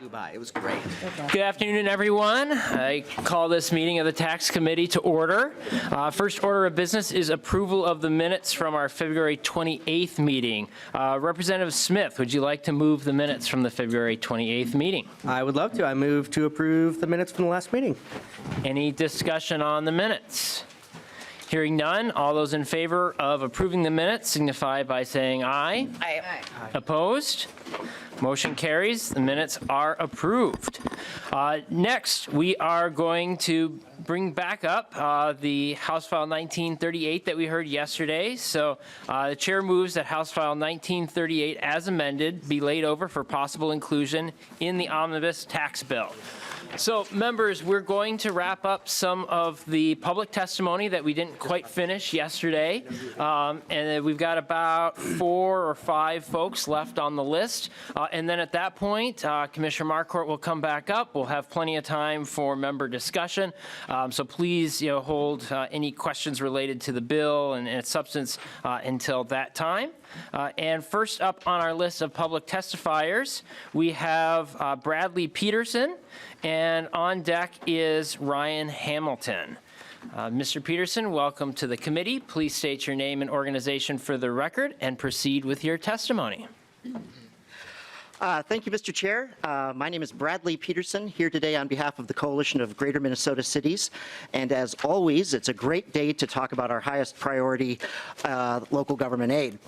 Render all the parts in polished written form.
It was great. Good afternoon, everyone. I call this meeting of the Tax Committee to order. First order of business is approval of the minutes from our February 28th meeting. Representative Smith, would you like to move the minutes from the February 28th meeting? I would love to. I move to approve the minutes from the last meeting. Any discussion on the minutes? Hearing none, all those in favor of approving the minutes signify by saying aye. Aye. Opposed? Motion carries. The minutes are approved. Next, we are going to bring back up the House File 1938 that we heard yesterday. So the chair moves that House File 1938 as amended be laid over for possible inclusion in the omnibus tax bill. So, members, we're going to wrap up some of the public testimony that we didn't quite finish yesterday. And we've got about 4 or 5 folks left on the list. And then at that point, Commissioner Marquardt will come back up. We'll have plenty of time for member discussion. So please, hold any questions related to the bill and its substance until that time. And first up on our list of public testifiers, we have Bradley Peterson, and on deck is Ryan Hamilton. Mr. Peterson, welcome to the committee. Please state your name and organization for the record and proceed with your testimony. Thank you, Mr. Chair. My name is Bradley Peterson, here today on behalf of the Coalition of Greater Minnesota Cities. And as always, it's a great day to talk about our highest priority, local government aid.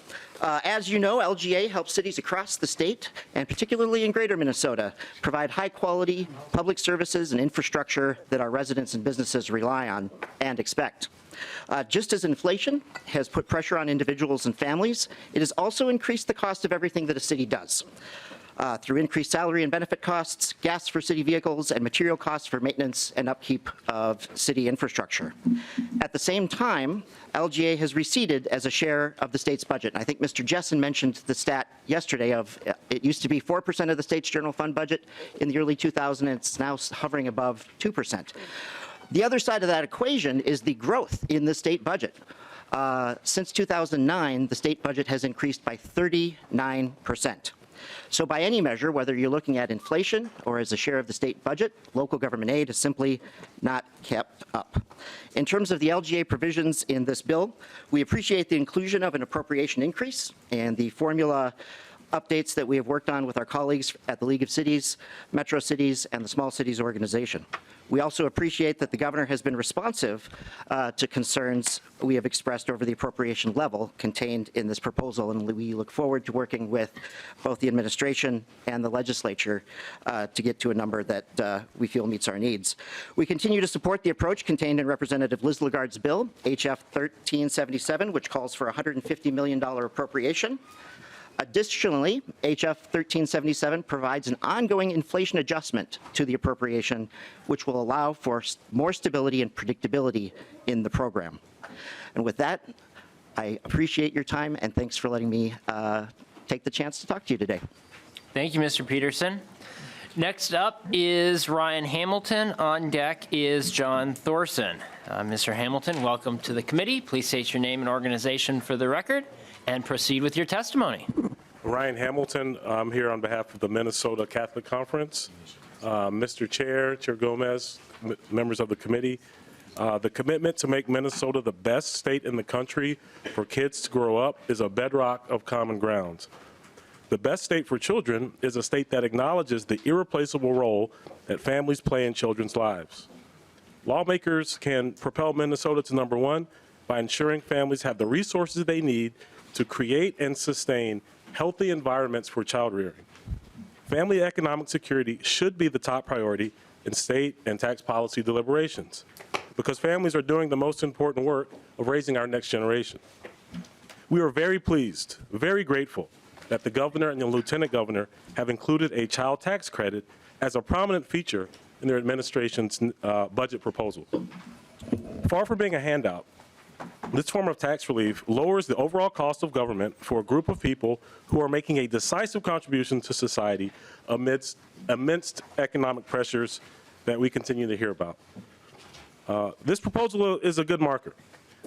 As you know, LGA helps cities across the state, and particularly in Greater Minnesota, provide high-quality public services and infrastructure that our residents and businesses rely on and expect. Just as inflation has put pressure on individuals and families, it has also increased the cost of everything that a city does. Through increased salary and benefit costs, gas for city vehicles, and material costs for maintenance and upkeep of city infrastructure. At the same time, LGA has receded as a share of the state's budget. I think Mr. Jessen mentioned the stat yesterday of it used to be 4% of the state's general fund budget in the early 2000s, and it's now hovering above 2%. The other side of that equation is the growth in the state budget. Since 2009, the state budget has increased by 39%. So by any measure, whether you're looking at inflation or as a share of the state budget, local government aid has simply not kept up. In terms of the LGA provisions in this bill, we appreciate the inclusion of an appropriation increase and the formula updates that we have worked on with our colleagues at the League of Cities, Metro Cities, and the Small Cities Organization. We also appreciate that the governor has been responsive to concerns we have expressed over the appropriation level contained in this proposal, and we look forward to working with both the administration and the legislature to get to a number that we feel meets our needs. We continue to support the approach contained in Representative Liz Lagarde's bill, HF 1377, which calls for a $150 million appropriation. Additionally, HF 1377 provides an ongoing inflation adjustment to the appropriation, which will allow for more stability and predictability in the program. And with that, I appreciate your time, and thanks for letting me take the chance to talk to you today. Thank you, Mr. Peterson. Next up is Ryan Hamilton. On deck is John Thorson. Mr. Hamilton, welcome to the committee. Please state your name and organization for the record and proceed with your testimony. Ryan Hamilton, I'm here on behalf of the Minnesota Catholic Conference. Mr. Chair, Chair Gomez, members of the committee, the commitment to make Minnesota the best state in the country for kids to grow up is a bedrock of common ground. The best state for children is a state that acknowledges the irreplaceable role that families play in children's lives. Lawmakers can propel Minnesota to number 1 by ensuring families have the resources they need to create and sustain healthy environments for child rearing. Family economic security should be the top priority in state and tax policy deliberations because families are doing the most important work of raising our next generation. We are very pleased, very grateful that the governor and the lieutenant governor have included a child tax credit as a prominent feature in their administration's budget proposal. Far from being a handout, this form of tax relief lowers the overall cost of government for a group of people who are making a decisive contribution to society amidst immense economic pressures that we continue to hear about. This proposal is a good marker.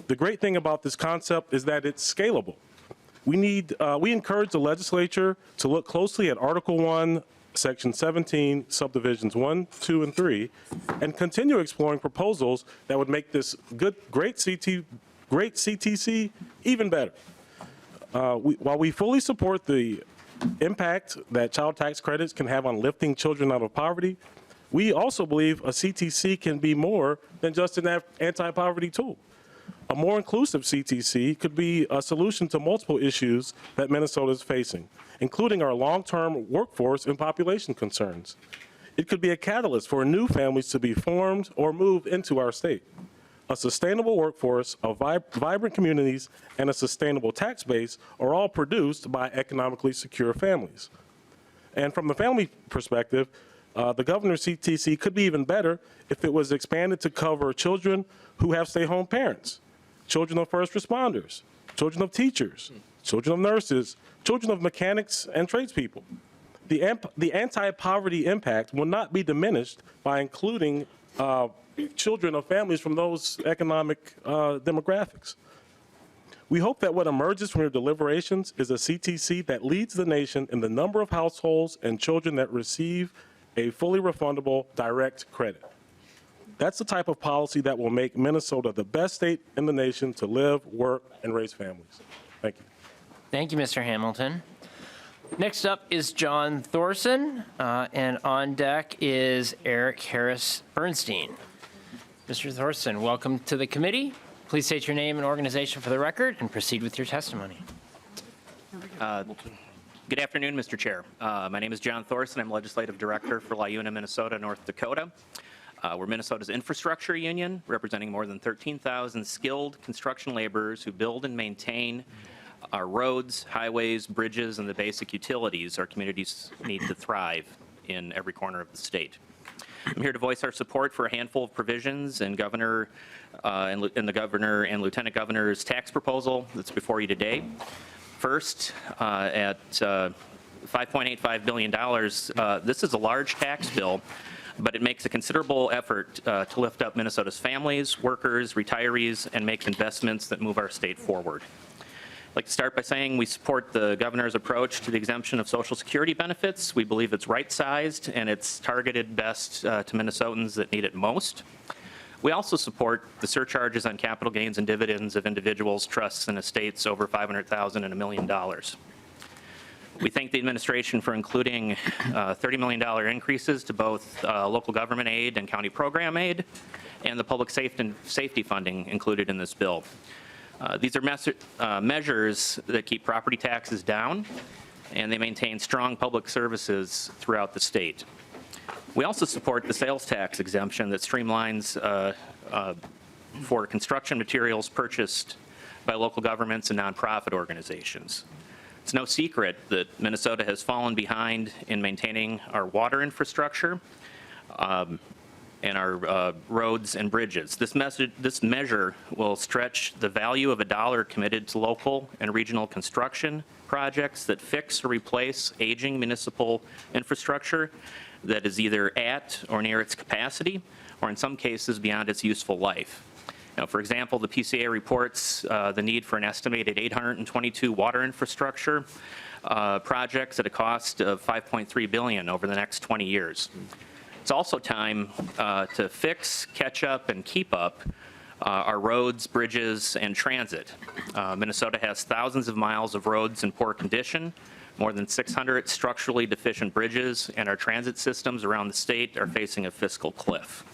The great thing about this concept is that it's scalable. We encourage the legislature to look closely at Article 1 Section 17, subdivisions 1, 2, and 3, and continue exploring proposals that would make this great CTC even better. While we fully support the impact that child tax credits can have on lifting children out of poverty, we also believe a CTC can be more than just an anti-poverty tool. A more inclusive CTC could be a solution to multiple issues that Minnesota is facing, including our long-term workforce and population concerns. It could be a catalyst for new families to be formed or move into our state. A sustainable workforce, vibrant communities, and a sustainable tax base are all produced by economically secure families. And from the family perspective, the governor's CTC could be even better if it was expanded to cover children who have stay-home parents, children of first responders, children of teachers, children of nurses, children of mechanics and tradespeople. The anti-poverty impact will not be diminished by including children of families from those economic demographics. We hope that what emerges from your deliberations is a CTC that leads the nation in the number of households and children that receive a fully refundable direct credit. That's the type of policy that will make Minnesota the best state in the nation to live, work, and raise families. Thank you. Thank you, Mr. Hamilton. Next up is John Thorson, and on deck is Eric Harris Bernstein. Mr. Thorson, welcome to the committee. Please state your name and organization for the record and proceed with your testimony. Good afternoon, Mr. Chair. My name is John Thorson. I'm Legislative Director for LiUNA, Minnesota, North Dakota. We're Minnesota's infrastructure union, representing more than 13,000 skilled construction laborers who build and maintain our roads, highways, bridges, and the basic utilities our communities need to thrive in every corner of the state. I'm here to voice our support for a handful of provisions in the governor and lieutenant governor's tax proposal that's before you today. First, at $5.85 billion, this is a large tax bill, but it makes a considerable effort to lift up Minnesota's families, workers, retirees, and makes investments that move our state forward. I'd like to start by saying we support the governor's approach to the exemption of Social Security benefits. We believe it's right-sized and it's targeted best to Minnesotans that need it most. We also support the surcharges on capital gains and dividends of individuals, trusts, and estates over $500,000 and $1 million. We thank the administration for including $30 million increases to both local government aid and county program aid and the public safety funding included in this bill. These are measures that keep property taxes down, and they maintain strong public services throughout the state. We also support the sales tax exemption that streamlines for construction materials purchased by local governments and nonprofit organizations. It's no secret that Minnesota has fallen behind in maintaining our water infrastructure and our roads and bridges. This measure will stretch the value of a dollar committed to local and regional construction projects that fix or replace aging municipal infrastructure that is either at or near its capacity, or in some cases beyond its useful life. Now, for example, the PCA reports the need for an estimated 822 water infrastructure projects at a cost of $5.3 billion over the next 20 years. It's also time to fix, catch up, and keep up our roads, bridges, and transit. Minnesota has thousands of miles of roads in poor condition, more than 600 structurally deficient bridges, and our transit systems around the state are facing a fiscal cliff.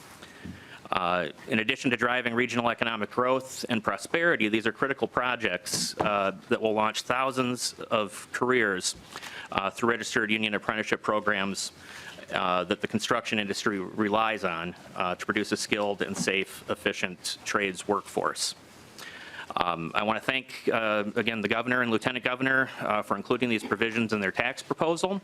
In addition to driving regional economic growth and prosperity, these are critical projects that will launch thousands of careers through registered union apprenticeship programs that the construction industry relies on to produce a skilled and safe, efficient trades workforce. I want to thank, again, the governor and lieutenant governor for including these provisions in their tax proposal.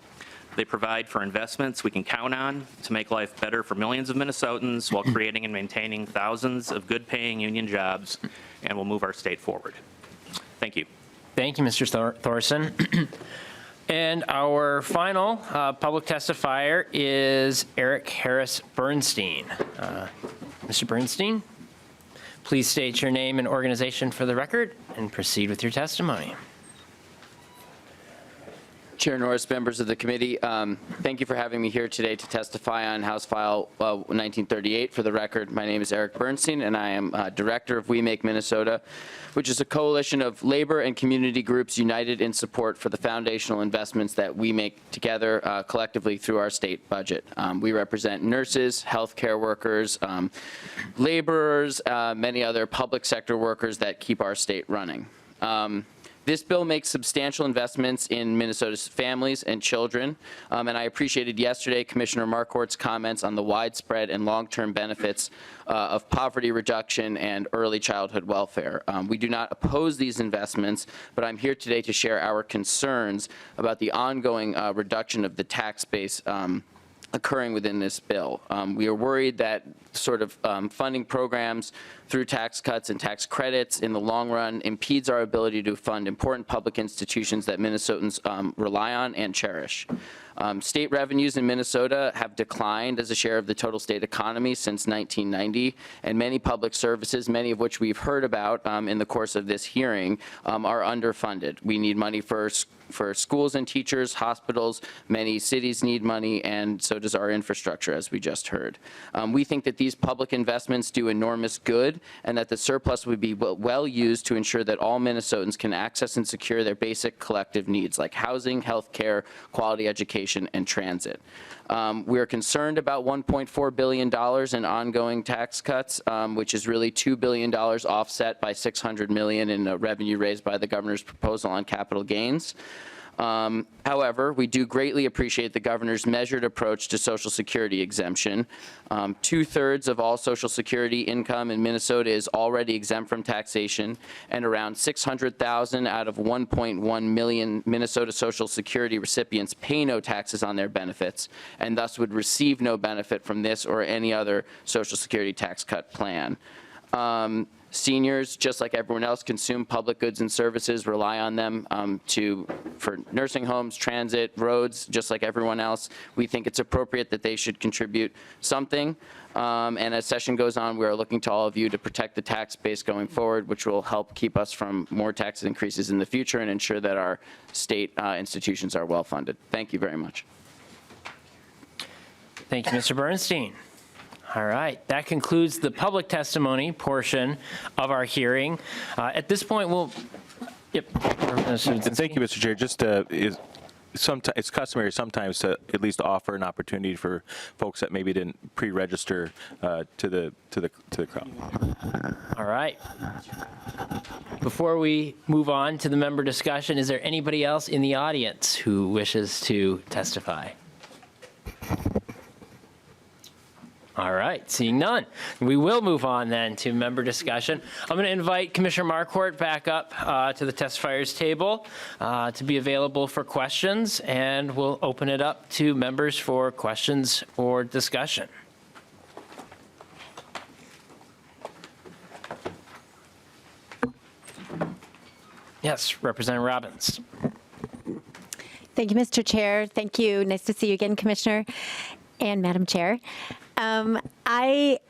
They provide for investments we can count on to make life better for millions of Minnesotans while creating and maintaining thousands of good-paying union jobs, and will move our state forward. Thank you. Thank you, Mr. Thorson. And our final public testifier is Eric Harris Bernstein. Mr. Bernstein, please state your name and organization for the record and proceed with your testimony. Chair Norris, members of the committee, thank you for having me here today to testify on House File 1938. For the record, my name is Eric Bernstein, and I am Director of We Make Minnesota, which is a coalition of labor and community groups united in support for the foundational investments that we make together collectively through our state budget. We represent nurses, healthcare workers, laborers, many other public sector workers that keep our state running. This bill makes substantial investments in Minnesota's families and children, and I appreciated yesterday Commissioner Marquardt's comments on the widespread and long-term benefits of poverty reduction and early childhood welfare. We do not oppose these investments, but I'm here today to share our concerns about the ongoing reduction of the tax base occurring within this bill. We are worried that sort of funding programs through tax cuts and tax credits in the long run impedes our ability to fund important public institutions that Minnesotans rely on and cherish. State revenues in Minnesota have declined as a share of the total state economy since 1990, and many public services, many of which we've heard about in the course of this hearing, are underfunded. We need money for schools and teachers, hospitals, many cities need money, and so does our infrastructure, as we just heard. We think that these public investments do enormous good, and that the surplus would be well used to ensure that all Minnesotans can access and secure their basic collective needs, like housing, health care, quality education, and transit. We are concerned about $1.4 billion in ongoing tax cuts, which is really $2 billion offset by $600 million in revenue raised by the governor's proposal on capital gains. However, we do greatly appreciate the governor's measured approach to Social Security exemption. 2/3 of all Social Security income in Minnesota is already exempt from taxation, and around 600,000 out of 1.1 million Minnesota Social Security recipients pay no taxes on their benefits, and thus would receive no benefit from this or any other Social Security tax cut plan. Seniors, just like everyone else, consume public goods and services, rely on them for nursing homes, transit, roads, just like everyone else. We think it's appropriate that they should contribute something. And as session goes on, we are looking to all of you to protect the tax base going forward, which will help keep us from more tax increases in the future and ensure that our state institutions are well funded. Thank you very much. Thank you, Mr. Bernstein. All right, that concludes the public testimony portion of our hearing. At this point, yep. Thank you, Mr. Chair. Just it's customary sometimes to at least offer an opportunity for folks that maybe didn't pre-register to the crowd. All right. Before we move on to the member discussion, is there anybody else in the audience who wishes to testify? All right, seeing none, we will move on then to member discussion. I'm going to invite Commissioner Marquardt back up to the testifiers table to be available for questions, and we'll open it up to members for questions or discussion. Yes, Representative Robbins. Thank you, Mr. Chair. Thank you. Nice to see you again, Commissioner and Madam Chair. I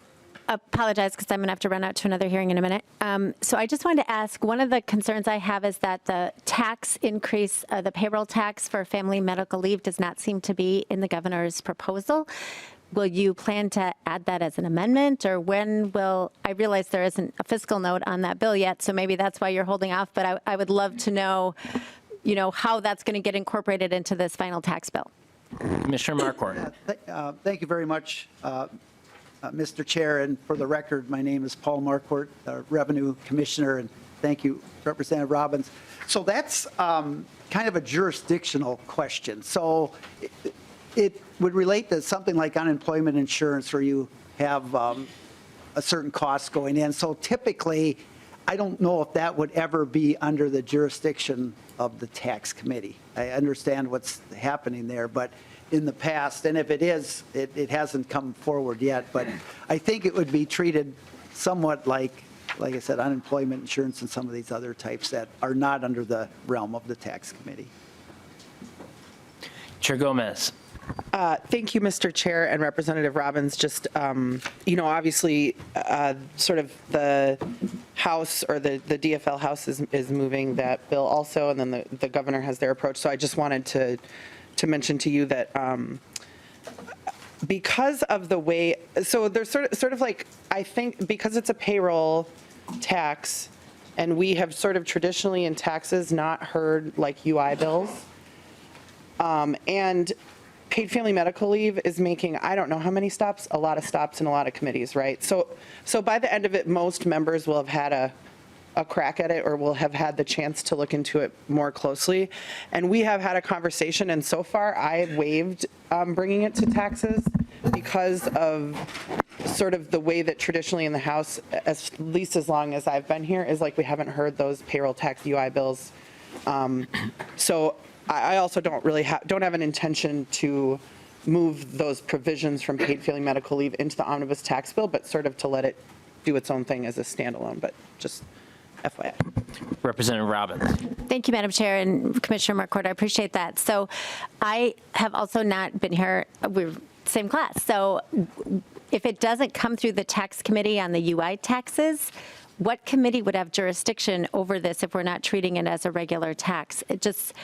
apologize because I'm going to have to run out to another hearing in a minute. So I just wanted to ask, one of the concerns I have is that the tax increase, the payroll tax for family medical leave does not seem to be in the governor's proposal. Will you plan to add that as an amendment, or when will, I realize there isn't a fiscal note on that bill yet, so maybe that's why you're holding off, but I would love to know, how that's going to get incorporated into this final tax bill. Commissioner Marquardt. Thank you very much, Mr. Chair. And for the record, my name is Paul Marquardt, Revenue Commissioner, and thank you, Representative Robbins. So that's kind of a jurisdictional question. So it would relate to something like unemployment insurance, where you have a certain cost going in. So typically, I don't know if that would ever be under the jurisdiction of the tax committee. I understand what's happening there, but in the past, and if it is, it hasn't come forward yet, but I think it would be treated somewhat like I said, unemployment insurance and some of these other types that are not under the realm of the tax committee. Chair Gomez. Thank you, Mr. Chair and Representative Robbins. Just, obviously, sort of the House or the DFL House is moving that bill also, and then the governor has their approach. So I just wanted to mention to you that because of the way, so there's sort of like, I think because it's a payroll tax, and we have sort of traditionally in taxes not heard like UI bills, and paid family medical leave is making, I don't know how many stops, a lot of stops in a lot of committees, right? So by the end of it, most members will have had a crack at it or will have had the chance to look into it more closely. And we have had a conversation, and so far I waived bringing it to taxes because of sort of the way that traditionally in the House, at least as long as I've been here, is like we haven't heard those payroll tax UI bills. So I also don't have an intention to move those provisions from paid family medical leave into the omnibus tax bill, but sort of to let it do its own thing as a standalone, but just FYI. Representative Robbins. Thank you, Madam Chair and Commissioner Marquardt. I appreciate that. So I have also not been here. We're same class. So if it doesn't come through the tax committee on the UI taxes, what committee would have jurisdiction over this if we're not treating it as a regular tax? It just,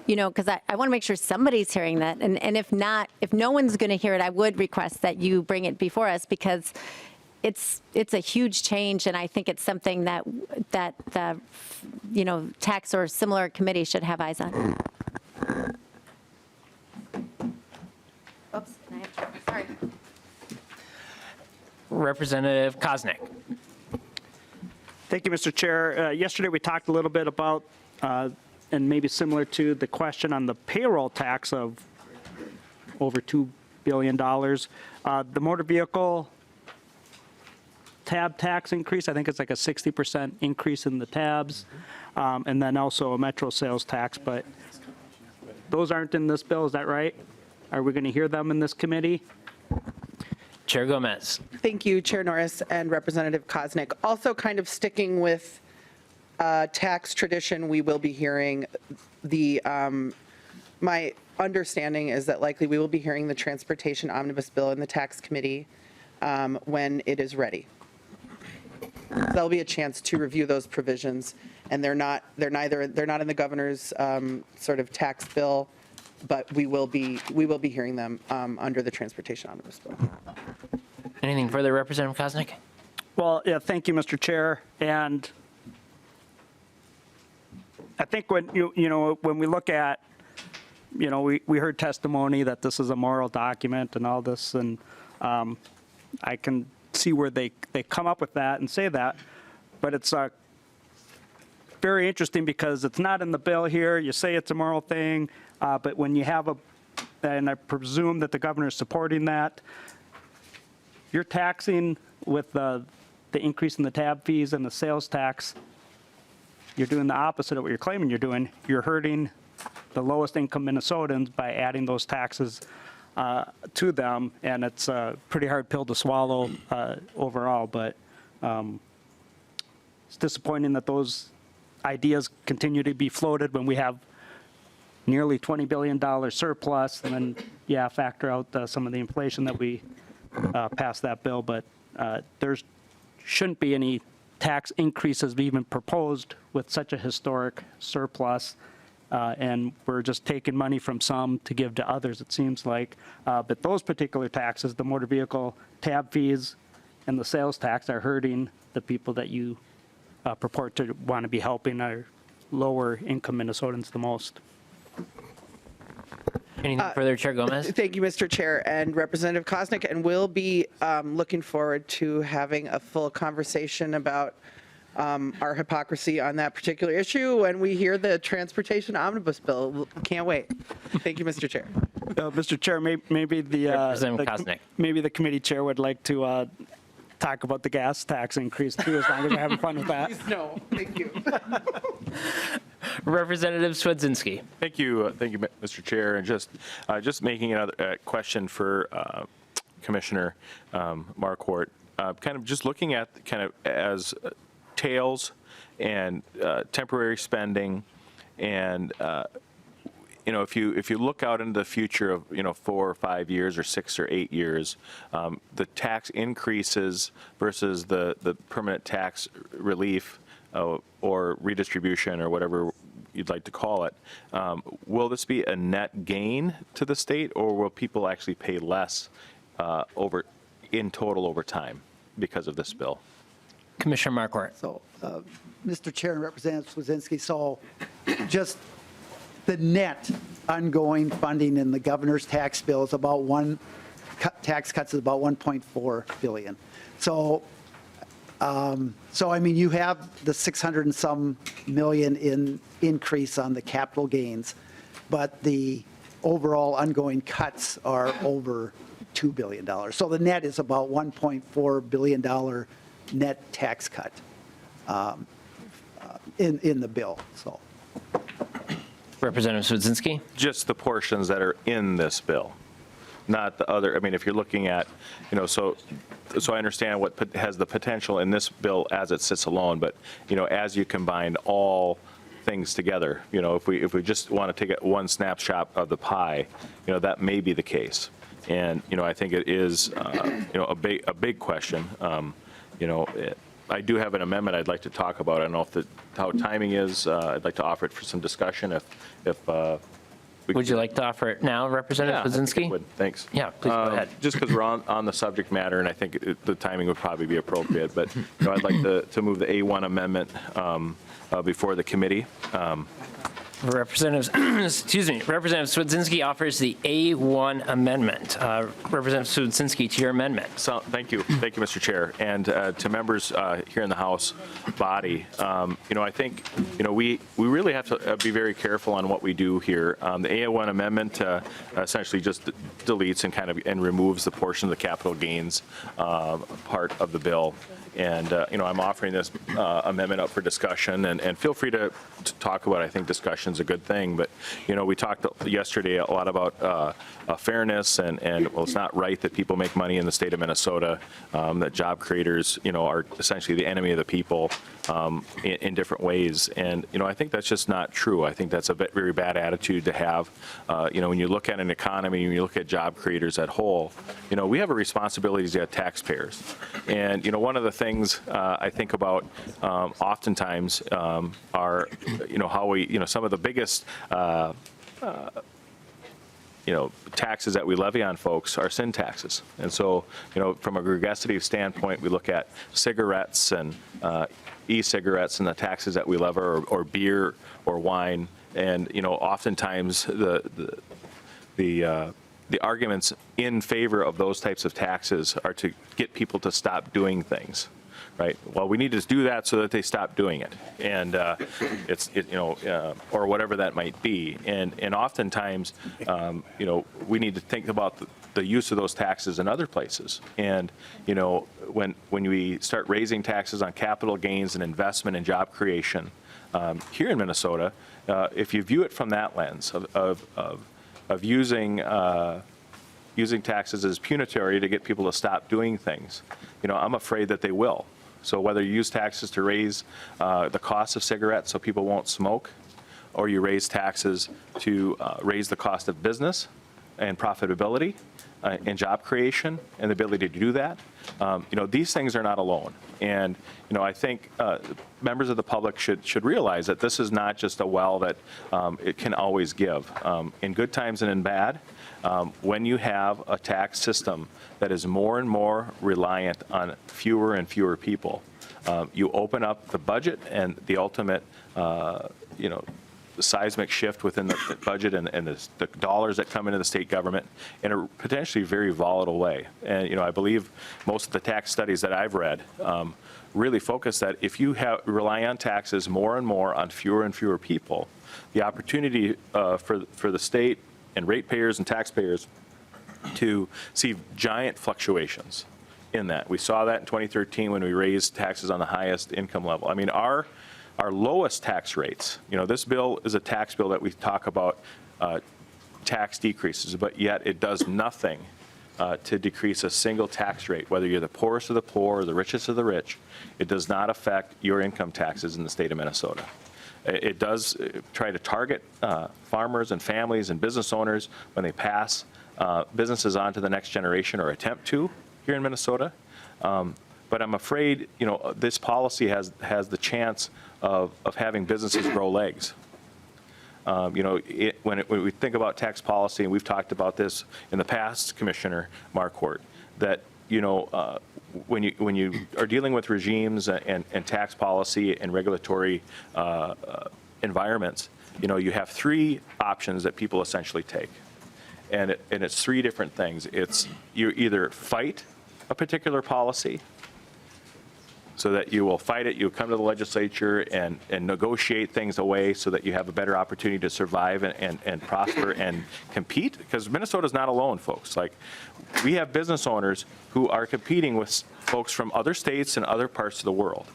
because I want to make sure somebody's hearing that. And if not, if no one's going to hear it, I would request that you bring it before us because it's a huge change. And I think it's something that the, tax or similar committee should have eyes on. Oops, sorry. Representative Koznick. Thank you, Mr. Chair. Yesterday, we talked a little bit about, and maybe similar to the question on the payroll tax of over $2 billion. The motor vehicle tab tax increase, I think it's like a 60% increase in the tabs, and then also a metro sales tax, but those aren't in this bill, is that right? Are we going to hear them in this committee? Chair Gomez. Thank you, Chair Norris and Representative Koznick. Also kind of sticking with tax tradition, we will be hearing my understanding is that likely we will be hearing the transportation omnibus bill in the tax committee when it is ready. There'll be a chance to review those provisions, and they're not in the governor's sort of tax bill, but we will be hearing them under the transportation omnibus bill. Anything further, Representative Koznick? Well, yeah, thank you, Mr. Chair. And I think when when we look at, we heard testimony that this is a moral document and all this, and I can see where they come up with that and say that, but it's very interesting because it's not in the bill here. You say it's a moral thing, but when you have and I presume that the governor is supporting that, you're taxing with the increase in the tab fees and the sales tax. You're doing the opposite of what you're claiming you're doing. You're hurting the lowest income Minnesotans by adding those taxes to them, and it's a pretty hard pill to swallow overall, but it's disappointing that those ideas continue to be floated when we have nearly $20 billion surplus, and then, factor out some of the inflation that we passed that bill, but there shouldn't be any tax increases even proposed with such a historic surplus, and we're just taking money from some to give to others, it seems like. But those particular taxes, the motor vehicle tab fees and the sales tax, are hurting the people that you purport to want to be helping, our lower income Minnesotans the most. Anything further, Chair Gomez? Thank you, Mr. Chair and Representative Koznick, and we'll be looking forward to having a full conversation about our hypocrisy on that particular issue when we hear the transportation omnibus bill. Can't wait. Thank you, Mr. Chair. Mr. Chair, maybe Representative Koznick. maybe the committee chair would like to talk about the gas tax increase too, as long as we're having fun with that. Please, no. Thank you. Representative Swedzinski. Thank you, Mr. Chair. And just making another question for Commissioner Marquardt, kind of just looking at kind of as tails and temporary spending, and if you look out into the future of 4 or 5 years or 6 or 8 years, the tax increases versus the permanent tax relief or redistribution or whatever you'd like to call it, will this be a net gain to the state, or will people actually pay less in total over time because of this bill? Commissioner Marquardt. So, Mr. Chair and Representative Swazinski, so just the net ongoing funding in the governor's tax bill is about tax cuts is about 1.4 billion. So I mean, you have the 600 and some million in increase on the capital gains, but the overall ongoing cuts are over $2 billion. So the net is about $1.4 billion net tax cut in the bill. So. Representative Swazinski. Just the portions that are in this bill, not the other. I mean, if you're looking at, so I understand what has the potential in this bill as it sits alone, but, as you combine all things together, if we just want to take one snapshot of the pie, that may be the case. And, I think it is, a big question. I do have an amendment I'd like to talk about. I don't know how timing is. I'd like to offer it for some discussion if Would you like to offer it now, Representative I think Swazinski? I would. Thanks. Yeah, please go ahead. Just because we're on the subject matter, and I think the timing would probably be appropriate, but I'd like to move the A1 amendment before the committee. Representative Swazinski offers the A1 amendment. Representative Swazinski, to your amendment. So, thank you, Mr. Chair, and to members here in the House body. I think we really have to be very careful on what we do here. The A1 amendment essentially just deletes and removes the portion of the capital gains part of the bill. And, I'm offering this amendment up for discussion, and feel free to talk about it. I think discussion's a good thing, but, we talked yesterday a lot about fairness, and well, it's not right that people make money in the state of Minnesota, that job creators, are essentially the enemy of the people in different ways. And, I think that's just not true. I think that's a very bad attitude to have. When you look at an economy, when you look at job creators at whole, we have a responsibility as taxpayers. And, one of the things I think about oftentimes are, how we, some of the biggest taxes that we levy on folks are sin taxes. And so, from a regressive standpoint, we look at cigarettes and e-cigarettes and the taxes that we levy, or beer or wine. And, oftentimes the arguments in favor of those types of taxes are to get people to stop doing things. Right. Well, we need to do that so that they stop doing it, and or whatever that might be. And oftentimes, we need to think about the use of those taxes in other places. And when we start raising taxes on capital gains and investment and job creation here in Minnesota, if you view it from that lens of using taxes as punitory to get people to stop doing things, I'm afraid that they will. So whether you use taxes to raise the cost of cigarettes so people won't smoke, or you raise taxes to raise the cost of business and profitability and job creation and the ability to do that, these things are not alone. And, I think members of the public should realize that this is not just a well that it can always give. In good times and in bad, when you have a tax system that is more and more reliant on fewer and fewer people, you open up the budget and the ultimate, seismic shift within the budget and the dollars that come into the state government in a potentially very volatile way. And, I believe most of the tax studies that I've read really focus that if you rely on taxes more and more on fewer and fewer people, the opportunity for the state and ratepayers and taxpayers to see giant fluctuations in that. We saw that in 2013 when we raised taxes on the highest income level. I mean, our lowest tax rates, this bill is a tax bill that we talk about tax decreases, but yet it does nothing to decrease a single tax rate, whether you're the poorest of the poor or the richest of the rich. It does not affect your income taxes in the state of Minnesota. It does try to target farmers and families and business owners when they pass businesses on to the next generation or attempt to here in Minnesota. But I'm afraid, this policy has the chance of having businesses grow legs. When we think about tax policy, and we've talked about this in the past, Commissioner Marquardt, that when you are dealing with regimes and tax policy and regulatory environments, you have three options that people essentially take, and it's three different things. It's you either fight a particular policy, so that you will fight it, you come to the legislature and negotiate things away so that you have a better opportunity to survive and prosper and compete. Because Minnesota's not alone, folks. Like, we have business owners who are competing with folks from other states and other parts of the world.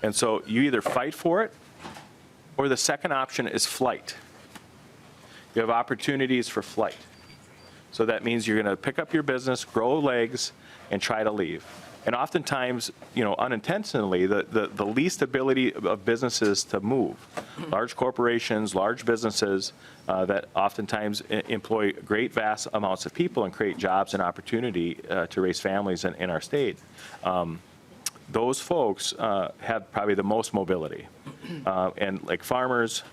And so you either fight for it, or the second option is flight. You have opportunities for flight. So that means you're going to pick up your business, grow legs, and try to leave. And oftentimes, unintentionally, the least ability of businesses to move, large corporations, large businesses that oftentimes employ great vast amounts of people and create jobs and opportunity to raise families in our state, those folks have probably the most mobility. And like farmers,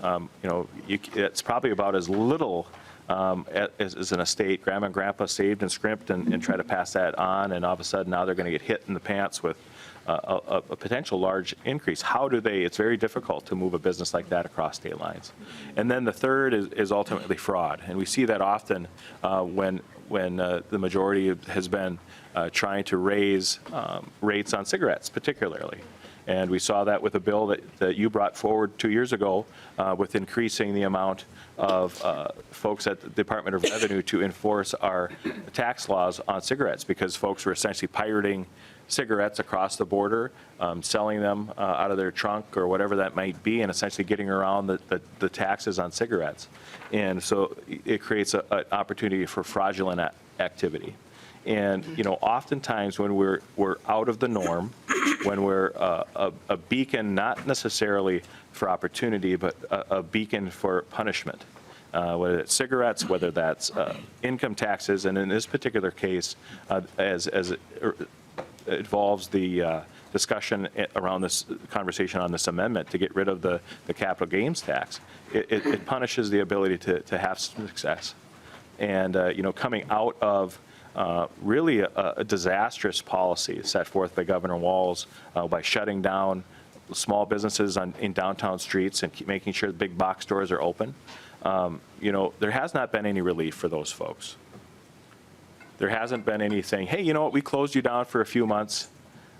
it's probably about as little as an estate. Grandma and grandpa saved and scrimped and try to pass that on, and all of a sudden now they're going to get hit in the pants with a potential large increase. How do they? It's very difficult to move a business like that across state lines. And then the third is ultimately fraud, and we see that often when the majority has been trying to raise rates on cigarettes, particularly. And we saw that with a bill that you brought forward 2 years ago with increasing the amount of folks at the Department of Revenue to enforce our tax laws on cigarettes, because folks were essentially pirating cigarettes across the border, selling them out of their trunk or whatever that might be, and essentially getting around the taxes on cigarettes. And so it creates an opportunity for fraudulent activity. And oftentimes when we're out of the norm, when we're a beacon, not necessarily for opportunity, but a beacon for punishment, whether it's cigarettes, whether that's income taxes, and in this particular case, as it involves the discussion around this conversation on this amendment to get rid of the capital gains tax, it punishes the ability to have success. And coming out of really a disastrous policy set forth by Governor Walz by shutting down small businesses in downtown streets and making sure the big box stores are open. There has not been any relief for those folks. There hasn't been anything, hey, you know what, we closed you down for a few months,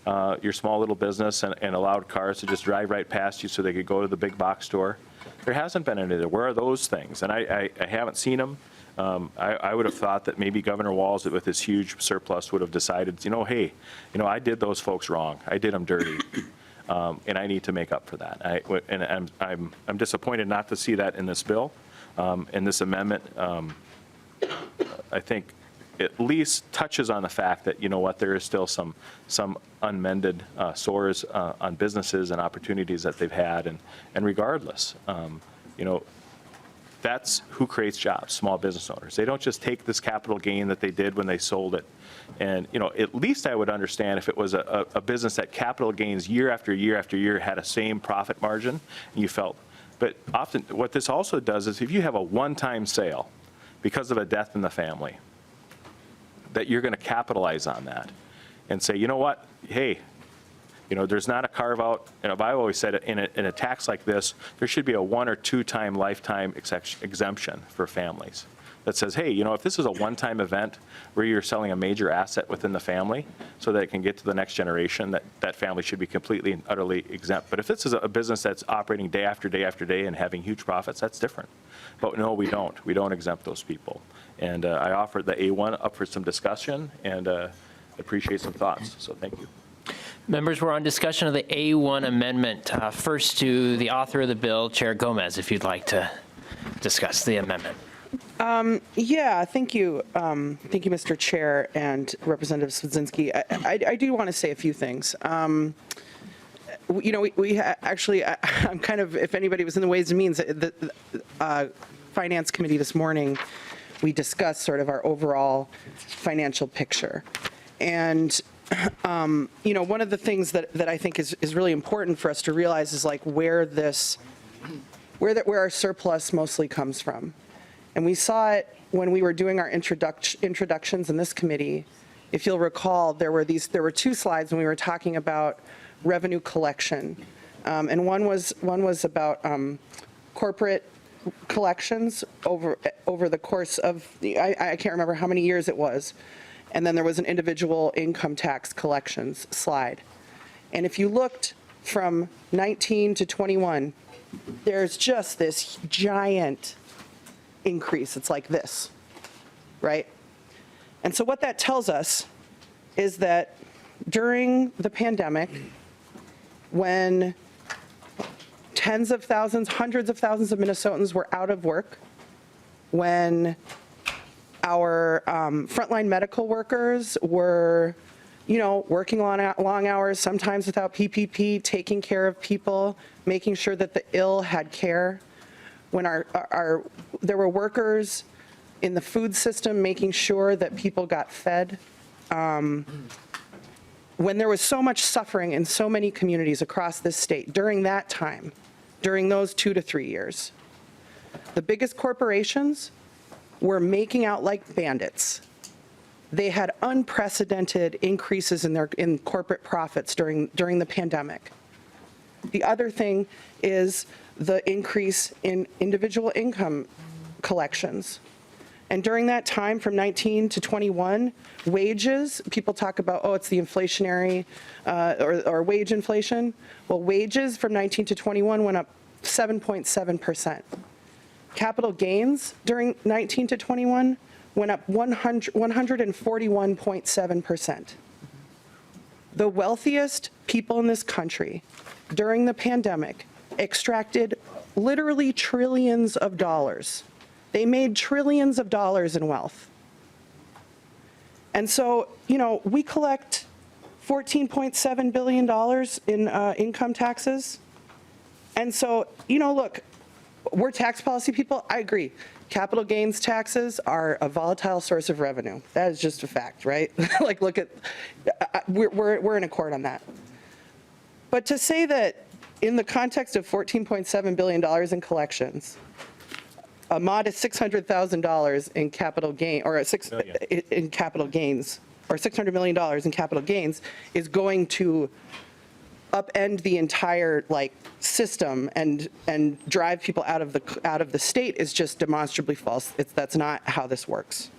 your small little business, and allowed cars to just drive right past you so they could go to the big box store. There hasn't been any. Where are those things? And I haven't seen them. I would have thought that maybe Governor Walz, with his huge surplus, would have decided, hey, I did those folks wrong. I did them dirty, and I need to make up for that. And I'm disappointed not to see that in this bill. And this amendment, I think, at least touches on the fact that, there is still some unmended sores on businesses and opportunities that they've had. And regardless, that's who creates jobs, small business owners. They don't just take this capital gain that they did when they sold it. And, at least I would understand if it was a business that capital gains year after year after year had a same profit margin, and you felt. But often what this also does is if you have a one-time sale because of a death in the family, that you're going to capitalize on that and say, you know what, hey, there's not a carve out, and I've always said in a tax like this, there should be a 1 or 2 time lifetime exemption for families that says, hey, if this is a one-time event where you're selling a major asset within the family so that it can get to the next generation, that family should be completely and utterly exempt. But if this is a business that's operating day after day after day and having huge profits, that's different. But no, we don't. We don't exempt those people. And I offered the A1 up for some discussion, and appreciate some thoughts. So thank you. Members, we're on discussion of the A1 amendment. First to the author of the bill, Chair Gomez, if you'd like to discuss the amendment. Yeah, thank you. Thank you, Mr. Chair and Representative Swedzinski. I do want to say a few things. actually, I'm kind of, if anybody was in the Ways and Means, the Finance Committee this morning, we discussed sort of our overall financial picture. And, one of the things that I think is really important for us to realize is like where our surplus mostly comes from. And we saw it when we were doing our introductions in this committee. If you'll recall, there were 2 slides when we were talking about revenue collection. And one was about corporate collections over the course of, I can't remember how many years it was. And then there was an individual income tax collections slide. And if you looked from 19 to 21, there's just this giant increase. It's like this, right? And so what that tells us is that during the pandemic, when tens of thousands, hundreds of thousands of Minnesotans were out of work, when our frontline medical workers were, working long hours, sometimes without PPP, taking care of people, making sure that the ill had care, when there were workers in the food system making sure that people got fed, when there was so much suffering in so many communities across this state during that time, during those 2 to 3 years, the biggest corporations were making out like bandits. They had unprecedented increases in corporate profits during the pandemic. The other thing is the increase in individual income collections. And during that time, from 19 to 21, wages, people talk about, oh, it's the inflationary or wage inflation. Well, wages from 19 to 21 went up 7.7%. Capital gains during 19 to 21 went up 141.7%. The wealthiest people in this country during the pandemic extracted literally trillions of dollars. They made trillions of dollars in wealth. And so, we collect $14.7 billion in income taxes. And so, look, we're tax policy people. I agree. Capital gains taxes are a volatile source of revenue. That is just a fact, right? Like, look at, we're in accord on that. But to say that in the context of $14.7 billion in collections, a modest $600,000 in capital gain, or in capital gains, or $600 million in capital gains is going to upend the entire system and drive people out of the state is just demonstrably false. That's not how this works.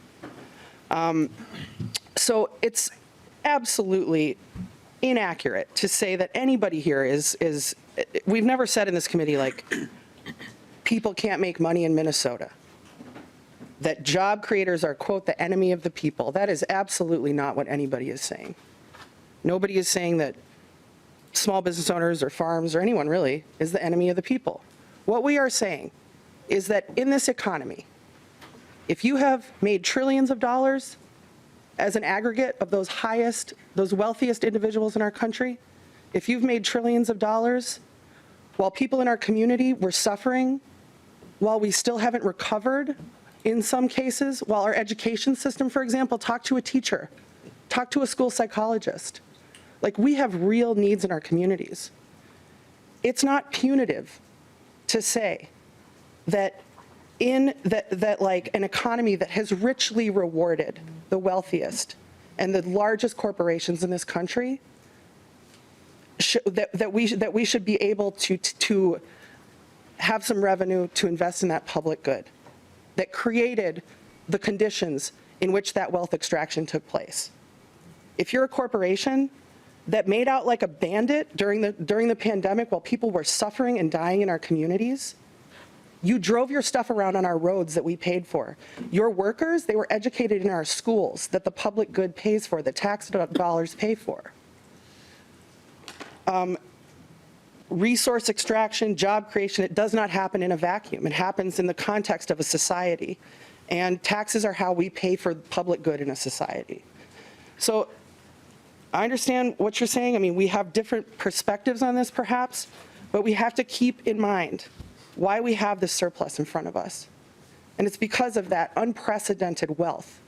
So it's absolutely inaccurate to say that anybody here is. We've never said in this committee people can't make money in Minnesota. That job creators are, quote, the enemy of the people. That is absolutely not what anybody is saying. Nobody is saying that small business owners or farms or anyone really is the enemy of the people. What we are saying is that in this economy, if you have made trillions of dollars as an aggregate of those wealthiest individuals in our country, if you've made trillions of dollars while people in our community were suffering, while we still haven't recovered in some cases, while our education system, for example, talk to a teacher, talk to a school psychologist. We have real needs in our communities. It's not punitive to say that an economy that has richly rewarded the wealthiest and the largest corporations in this country, that we should be able to have some revenue to invest in that public good that created the conditions in which that wealth extraction took place. If you're a corporation that made out like a bandit during the pandemic while people were suffering and dying in our communities, you drove your stuff around on our roads that we paid for. Your workers, they were educated in our schools that the public good pays for, the tax dollars pay for. Resource extraction, job creation, it does not happen in a vacuum. It happens in the context of a society. And taxes are how we pay for public good in a society. So I understand what you're saying. I mean, we have different perspectives on this perhaps, but we have to keep in mind why we have this surplus in front of us. And it's because of that unprecedented wealth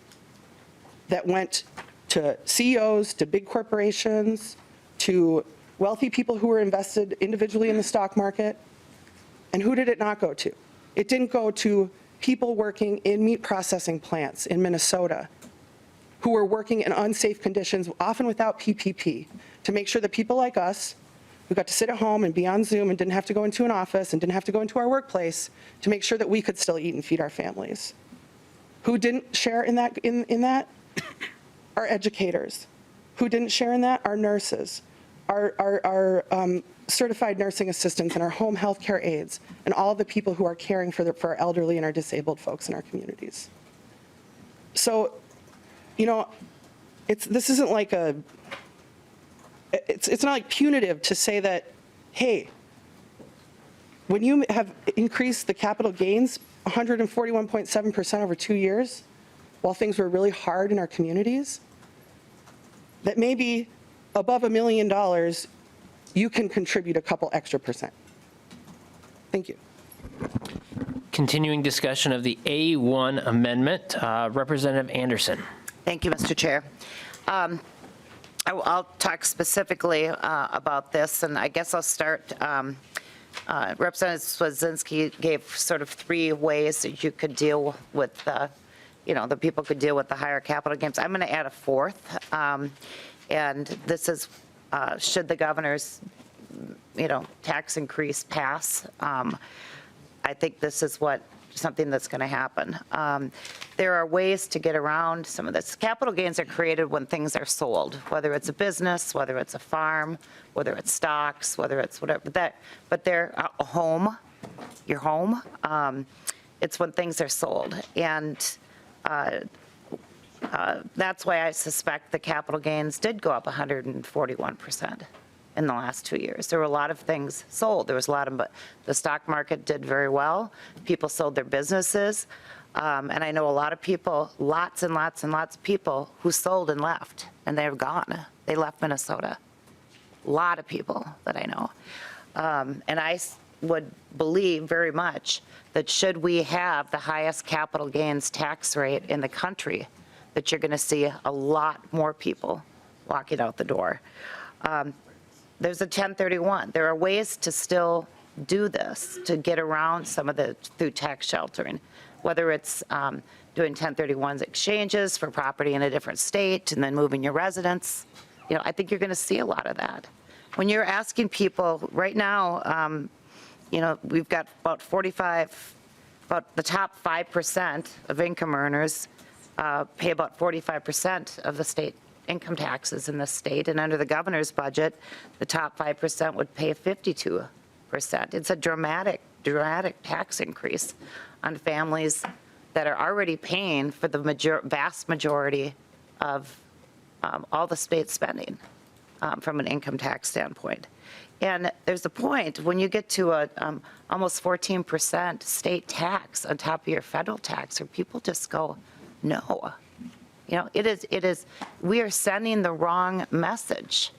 that went to CEOs, to big corporations, to wealthy people who were invested individually in the stock market. And who did it not go to? It didn't go to people working in meat processing plants in Minnesota who were working in unsafe conditions, often without PPP, to make sure that people like us, who got to sit at home and be on Zoom and didn't have to go into an office and didn't have to go into our workplace, to make sure that we could still eat and feed our families. Who didn't share in that? Our educators. Who didn't share in that? Our nurses, our certified nursing assistants and our home health care aides, and all the people who are caring for our elderly and our disabled folks in our communities. So, you know, this isn't like it's not like punitive to say that, hey, when you have increased the capital gains 141.7% over 2 years, while things were really hard in our communities, that maybe above $1 million, you can contribute a couple extra percent. Thank you. Continuing discussion of the A1 amendment. Representative Anderson. Thank you, Mr. Chair. I'll talk specifically about this, and I guess I'll start. Representative Swazinski gave sort of 3 ways that you could deal with, the people could deal with the higher capital gains. I'm going to add a 4th, and this is should the governor's, tax increase pass. I think this is something that's going to happen. There are ways to get around some of this. Capital gains are created when things are sold, whether it's a business, whether it's a farm, whether it's stocks, whether it's whatever. But they're a home, your home. It's when things are sold. And that's why I suspect the capital gains did go up 141% in the last 2 years. There were a lot of things sold. There was a lot of, the stock market did very well. People sold their businesses. And I know a lot of people, lots and lots and lots of people who sold and left, and they're gone. They left Minnesota. A lot of people that I know. And I would believe very much that should we have the highest capital gains tax rate in the country, that you're going to see a lot more people walking out the door. There's a 1031. There are ways to still do this, to get around some of through tax sheltering, whether it's doing 1031 exchanges for property in a different state and then moving your residence. I think you're going to see a lot of that. When you're asking people right now, we've got about the top 5% of income earners pay about 45% of the state income taxes in this state, and under the governor's budget, the top 5% would pay 52%. It's a dramatic tax increase on families that are already paying for the vast majority of all the state spending from an income tax standpoint. And there's a point when you get to a almost 14% state tax on top of your federal tax, where people just go, no. We are sending the wrong message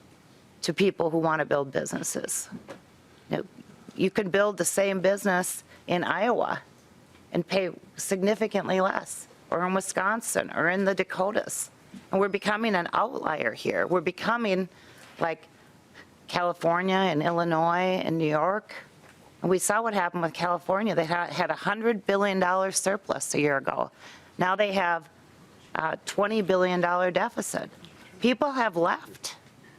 to people who want to build businesses. You can build the same business in Iowa and pay significantly less, or in Wisconsin, or in the Dakotas. And we're becoming an outlier here. We're becoming like California and Illinois and New York. And we saw what happened with California. They had a $100 billion surplus a year ago. Now they have a $20 billion deficit. People have left,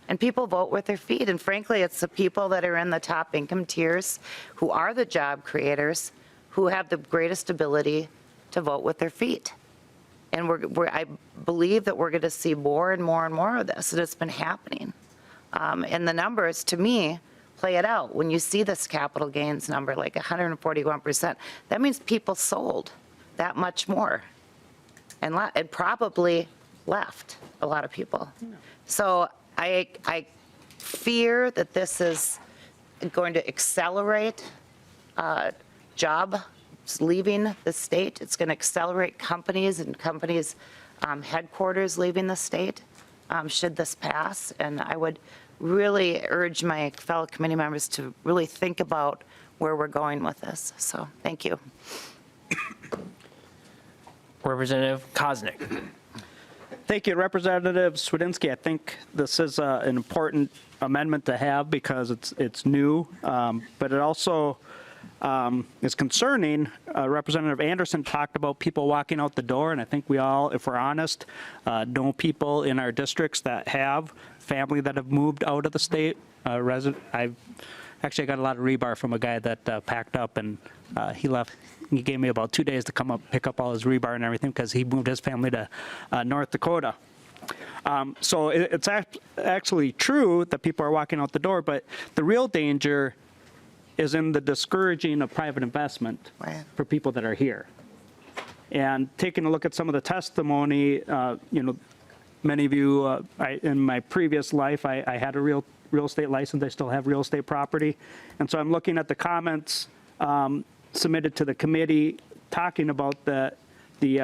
and people vote with their feet. And frankly, it's the people that are in the top income tiers who are the job creators who have the greatest ability to vote with their feet. And I believe that we're going to see more and more and more of this, and it's been happening. And the numbers, to me, play it out. When you see this capital gains number, like 141%, that means people sold that much more, and probably left a lot of people. So I fear that this is going to accelerate jobs leaving the state. It's going to accelerate companies and companies' headquarters leaving the state. should this pass. And I would really urge my fellow committee members to really think about where we're going with this. So thank you. Representative Koznick. Thank you, Representative Swedinski. I think this is an important amendment to have because it's new, but it also is concerning. Representative Anderson talked about people walking out the door, and I think we all, if we're honest, know people in our districts that have family that have moved out of the state. I got a lot of rebar from a guy that packed up, and he left. He gave me about 2 days to come up, pick up all his rebar and everything because he moved his family to North Dakota. So it's actually true that people are walking out the door, but the real danger is in the discouraging of private investment for people that are here. And taking a look at some of the testimony, many of you, in my previous life, I had a real estate license. I still have real estate property. And so I'm looking at the comments submitted to the committee talking about the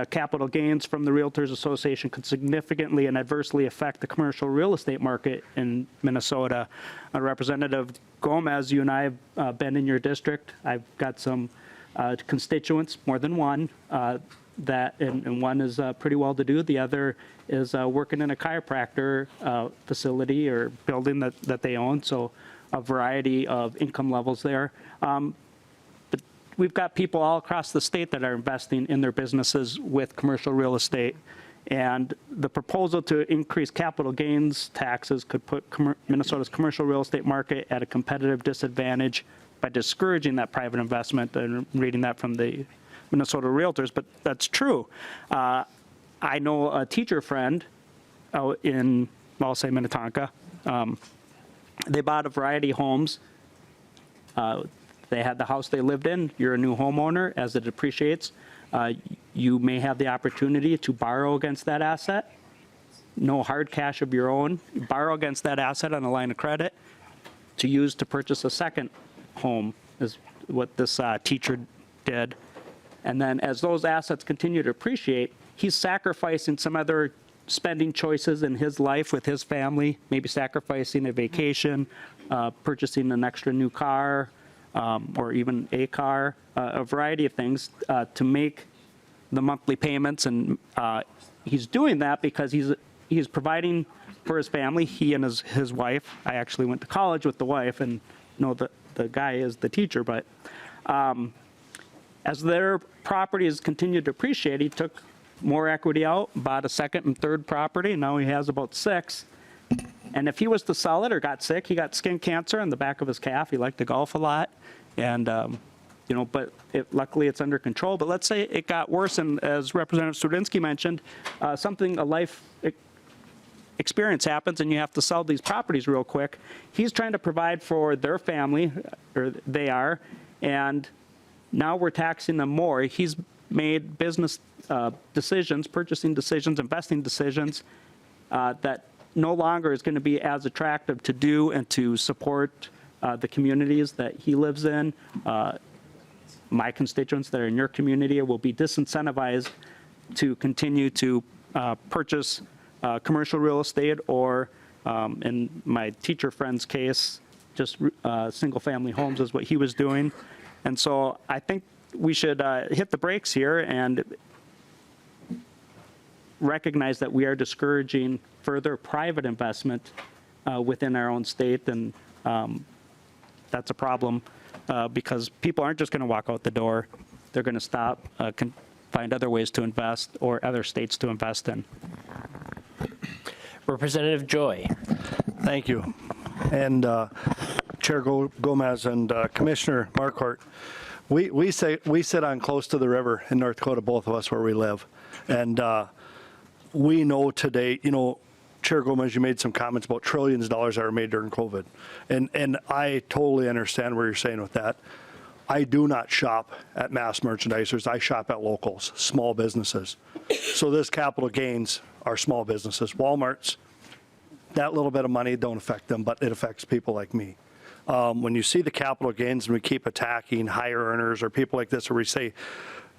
capital gains from the Realtors Association could significantly and adversely affect the commercial real estate market in Minnesota. Representative Gomez, you and I have been in your district. I've got some constituents, more than one, and one is pretty well to do. The other is working in a chiropractor facility or building that they own, so a variety of income levels there. But we've got people all across the state that are investing in their businesses with commercial real estate. And the proposal to increase capital gains taxes could put Minnesota's commercial real estate market at a competitive disadvantage by discouraging that private investment. And I'm reading that from the Minnesota Realtors, but that's true. I know a teacher friend out in, I'll say Minnetonka. They bought a variety of homes. They had the house they lived in. You're a new homeowner. As it depreciates, you may have the opportunity to borrow against that asset. No hard cash of your own. You borrow against that asset on a line of credit to use to purchase a second home, is what this teacher did. And then as those assets continue to appreciate, he's sacrificing some other spending choices in his life with his family, maybe sacrificing a vacation, purchasing an extra new car, or even a car, a variety of things to make the monthly payments. And he's doing that because he's providing for his family, he and his wife. I actually went to college with the wife and know that the guy is the teacher, but as their properties continued to appreciate, he took more equity out, bought a second and third property, and now he has about 6. And if he was to sell it or got sick, he got skin cancer in the back of his calf. He liked to golf a lot, and but luckily it's under control. But let's say it got worse, and as Representative Studinsky mentioned, a life experience happens, and you have to sell these properties real quick. He's trying to provide for their family, or they are, and now we're taxing them more. He's made business decisions, purchasing decisions, investing decisions that no longer is going to be as attractive to do and to support the communities that he lives in. My constituents that are in your community will be disincentivized to continue to purchase commercial real estate, or in my teacher friend's case, just single-family homes is what he was doing. And so I think we should hit the brakes here and recognize that we are discouraging further private investment within our own state, and that's a problem because people aren't just going to walk out the door. They're going to stop, find other ways to invest or other states to invest in. Representative Joy. Thank you. And Chair Gomez and Commissioner Marquardt, we sit on close to the river in North Dakota, both of us where we live. And we know today, Chair Gomez, you made some comments about trillions of dollars that were made during COVID. And I totally understand where you're saying with that. I do not shop at mass merchandisers. I shop at locals, small businesses. So this capital gains are small businesses. Walmart's, that little bit of money don't affect them, but it affects people like me. When you see the capital gains and we keep attacking higher earners or people like this where we say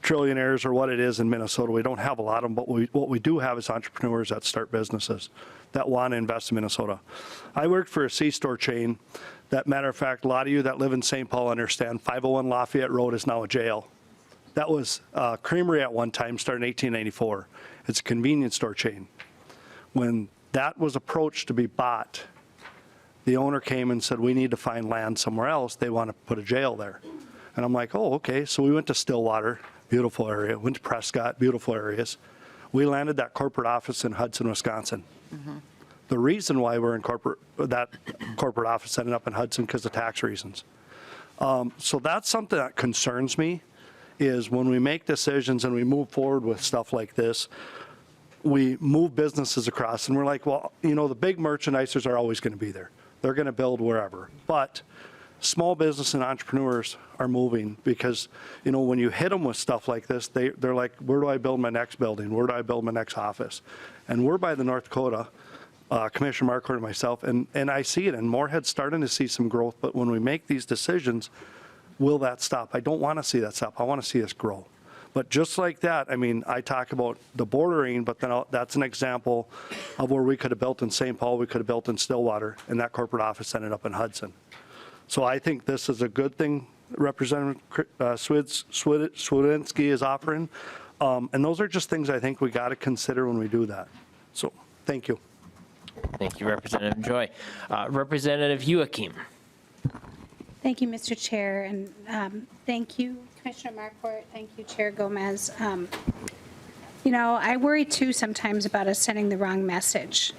trillionaires or what it is in Minnesota. We don't have a lot of them, but what we do have is entrepreneurs that start businesses that want to invest in Minnesota. I worked for a C-store chain that, matter of fact, a lot of you that live in St. Paul understand 501 Lafayette Road is now a jail. That was a creamery at one time, started in 1894. It's a convenience store chain. When that was approached to be bought, the owner came and said, we need to find land somewhere else. They want to put a jail there. And I'm like, oh, okay. So we went to Stillwater, beautiful area. Went to Prescott, beautiful areas. We landed that corporate office in Hudson, Wisconsin. The reason why we're in that corporate office ended up in Hudson because of tax reasons. So that's something that concerns me, is when we make decisions and we move forward with stuff like this, we move businesses across and we're like, well, you know, the big merchandisers are always going to be there. They're going to build wherever. But small business and entrepreneurs are moving because, you know, when you hit them with stuff like this, they're like, where do I build my next building? Where do I build my next office? And we're by the North Dakota, Commissioner Marquardt and myself, and I see it, and Moorhead's starting to see some growth, but when we make these decisions, will that stop? I don't want to see that stop. I want to see us grow. But just like that, I mean, I talk about the bordering, but then that's an example of where we could have built in St. Paul, we could have built in Stillwater, and that corporate office ended up in Hudson. So I think this is a good thing Representative Swedinski is offering. And those are just things I think we got to consider when we do that. So thank you. Thank you, Representative Joy. Representative Joachim. Thank you, Mr. Chair, and thank you, Commissioner Marquardt. Thank you, Chair Gomez. You know, I worry too sometimes about us sending the wrong message.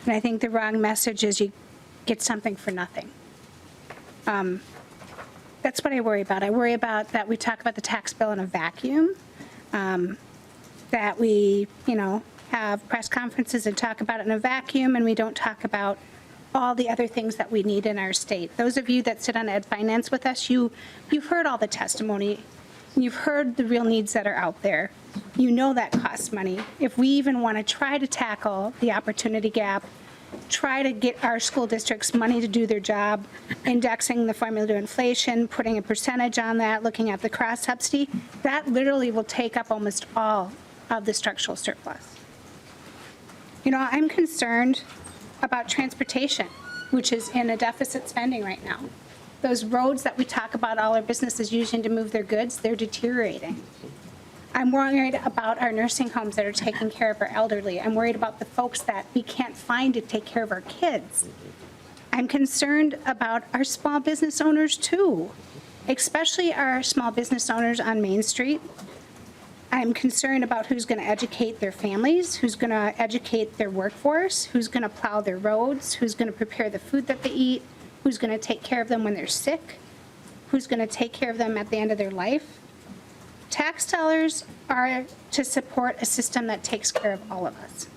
And I think the wrong message is you get something for nothing. That's what I worry about. I worry about that we talk about the tax bill in a vacuum, that we, you know, have press conferences and talk about it in a vacuum, and we don't talk about all the other things that we need in our state. Those of you that sit on Ed Finance with us, you've heard all the testimony. You've heard the real needs that are out there. You know that costs money. If we even want to try to tackle the opportunity gap, try to get our school districts money to do their job, indexing the formula to inflation, putting a percentage on that, looking at the cross subsidy, that literally will take up almost all of the structural surplus. You know, I'm concerned about transportation, which is in a deficit spending right now. Those roads that we talk about all our businesses using to move their goods, they're deteriorating. I'm worried about our nursing homes that are taking care of our elderly. I'm worried about the folks that we can't find to take care of our kids. I'm concerned about our small business owners too, especially our small business owners on Main Street. I'm concerned about who's going to educate their families, who's going to educate their workforce, who's going to plow their roads, who's going to prepare the food that they eat, who's going to take care of them when they're sick, who's going to take care of them at the end of their life. Tax dollars are to support a system that takes care of all of us.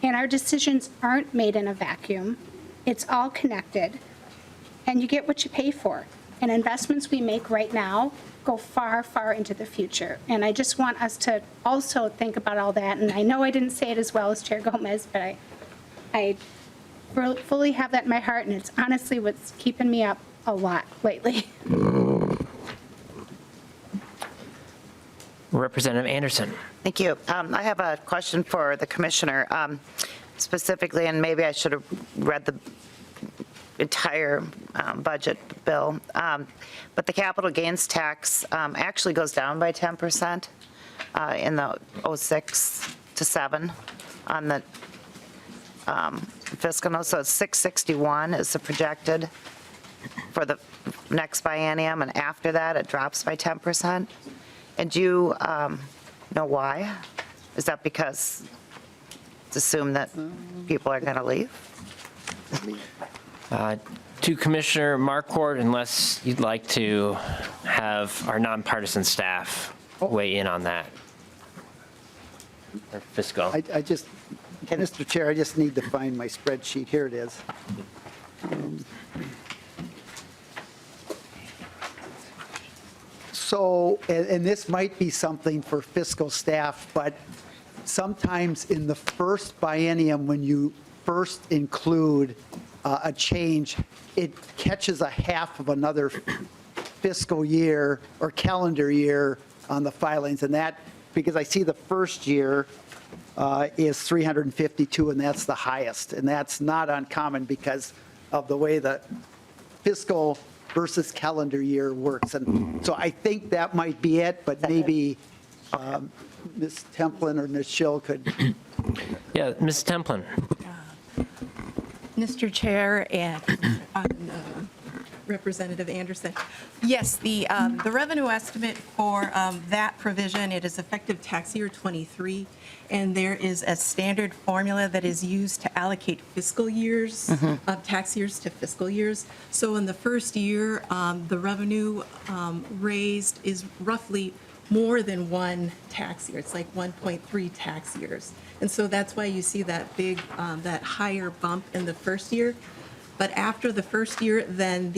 And our decisions aren't made in a vacuum. It's all connected. And you get what you pay for. And investments we make right now go far, far into the future. And I just want us to also think about all that. And I know I didn't say it as well as Chair Gomez, but I fully have that in my heart. And it's honestly what's keeping me up a lot lately. Representative Anderson. Thank you. I have a question for the commissioner, specifically, and maybe I should have read the entire budget bill, but the capital gains tax actually goes down by 10% in the 06 to 7 on the fiscal note. So it's 661 is the projected for the next biennium, and after that it drops by 10%. And do you know why? Is that because it's assumed that people are going to leave? To Commissioner Marquardt, unless you'd like to have our nonpartisan staff weigh in on that. Or fiscal. I just, Mr. Chair, I just need to find my spreadsheet. Here it is. So, and this might be something for fiscal staff, but sometimes in the first biennium, when you first include a change, it catches a half of another fiscal year or calendar year on the filings, and that, because I see the first year is 352, and that's the highest, and that's not uncommon because of the way the fiscal versus calendar year works. And so I think that might be it, but maybe Ms. Templin or Ms. Schill could. Yeah, Ms. Templin. Mr. Chair and Representative Anderson. Yes, the revenue estimate for that provision, it is effective tax year 23, and there is a standard formula that is used to allocate fiscal years, of tax years to fiscal years. So in the first year, the revenue raised is roughly more than one tax year. It's like 1.3 tax years. And so that's why you see that big, that higher bump in the first year. But after the first year, then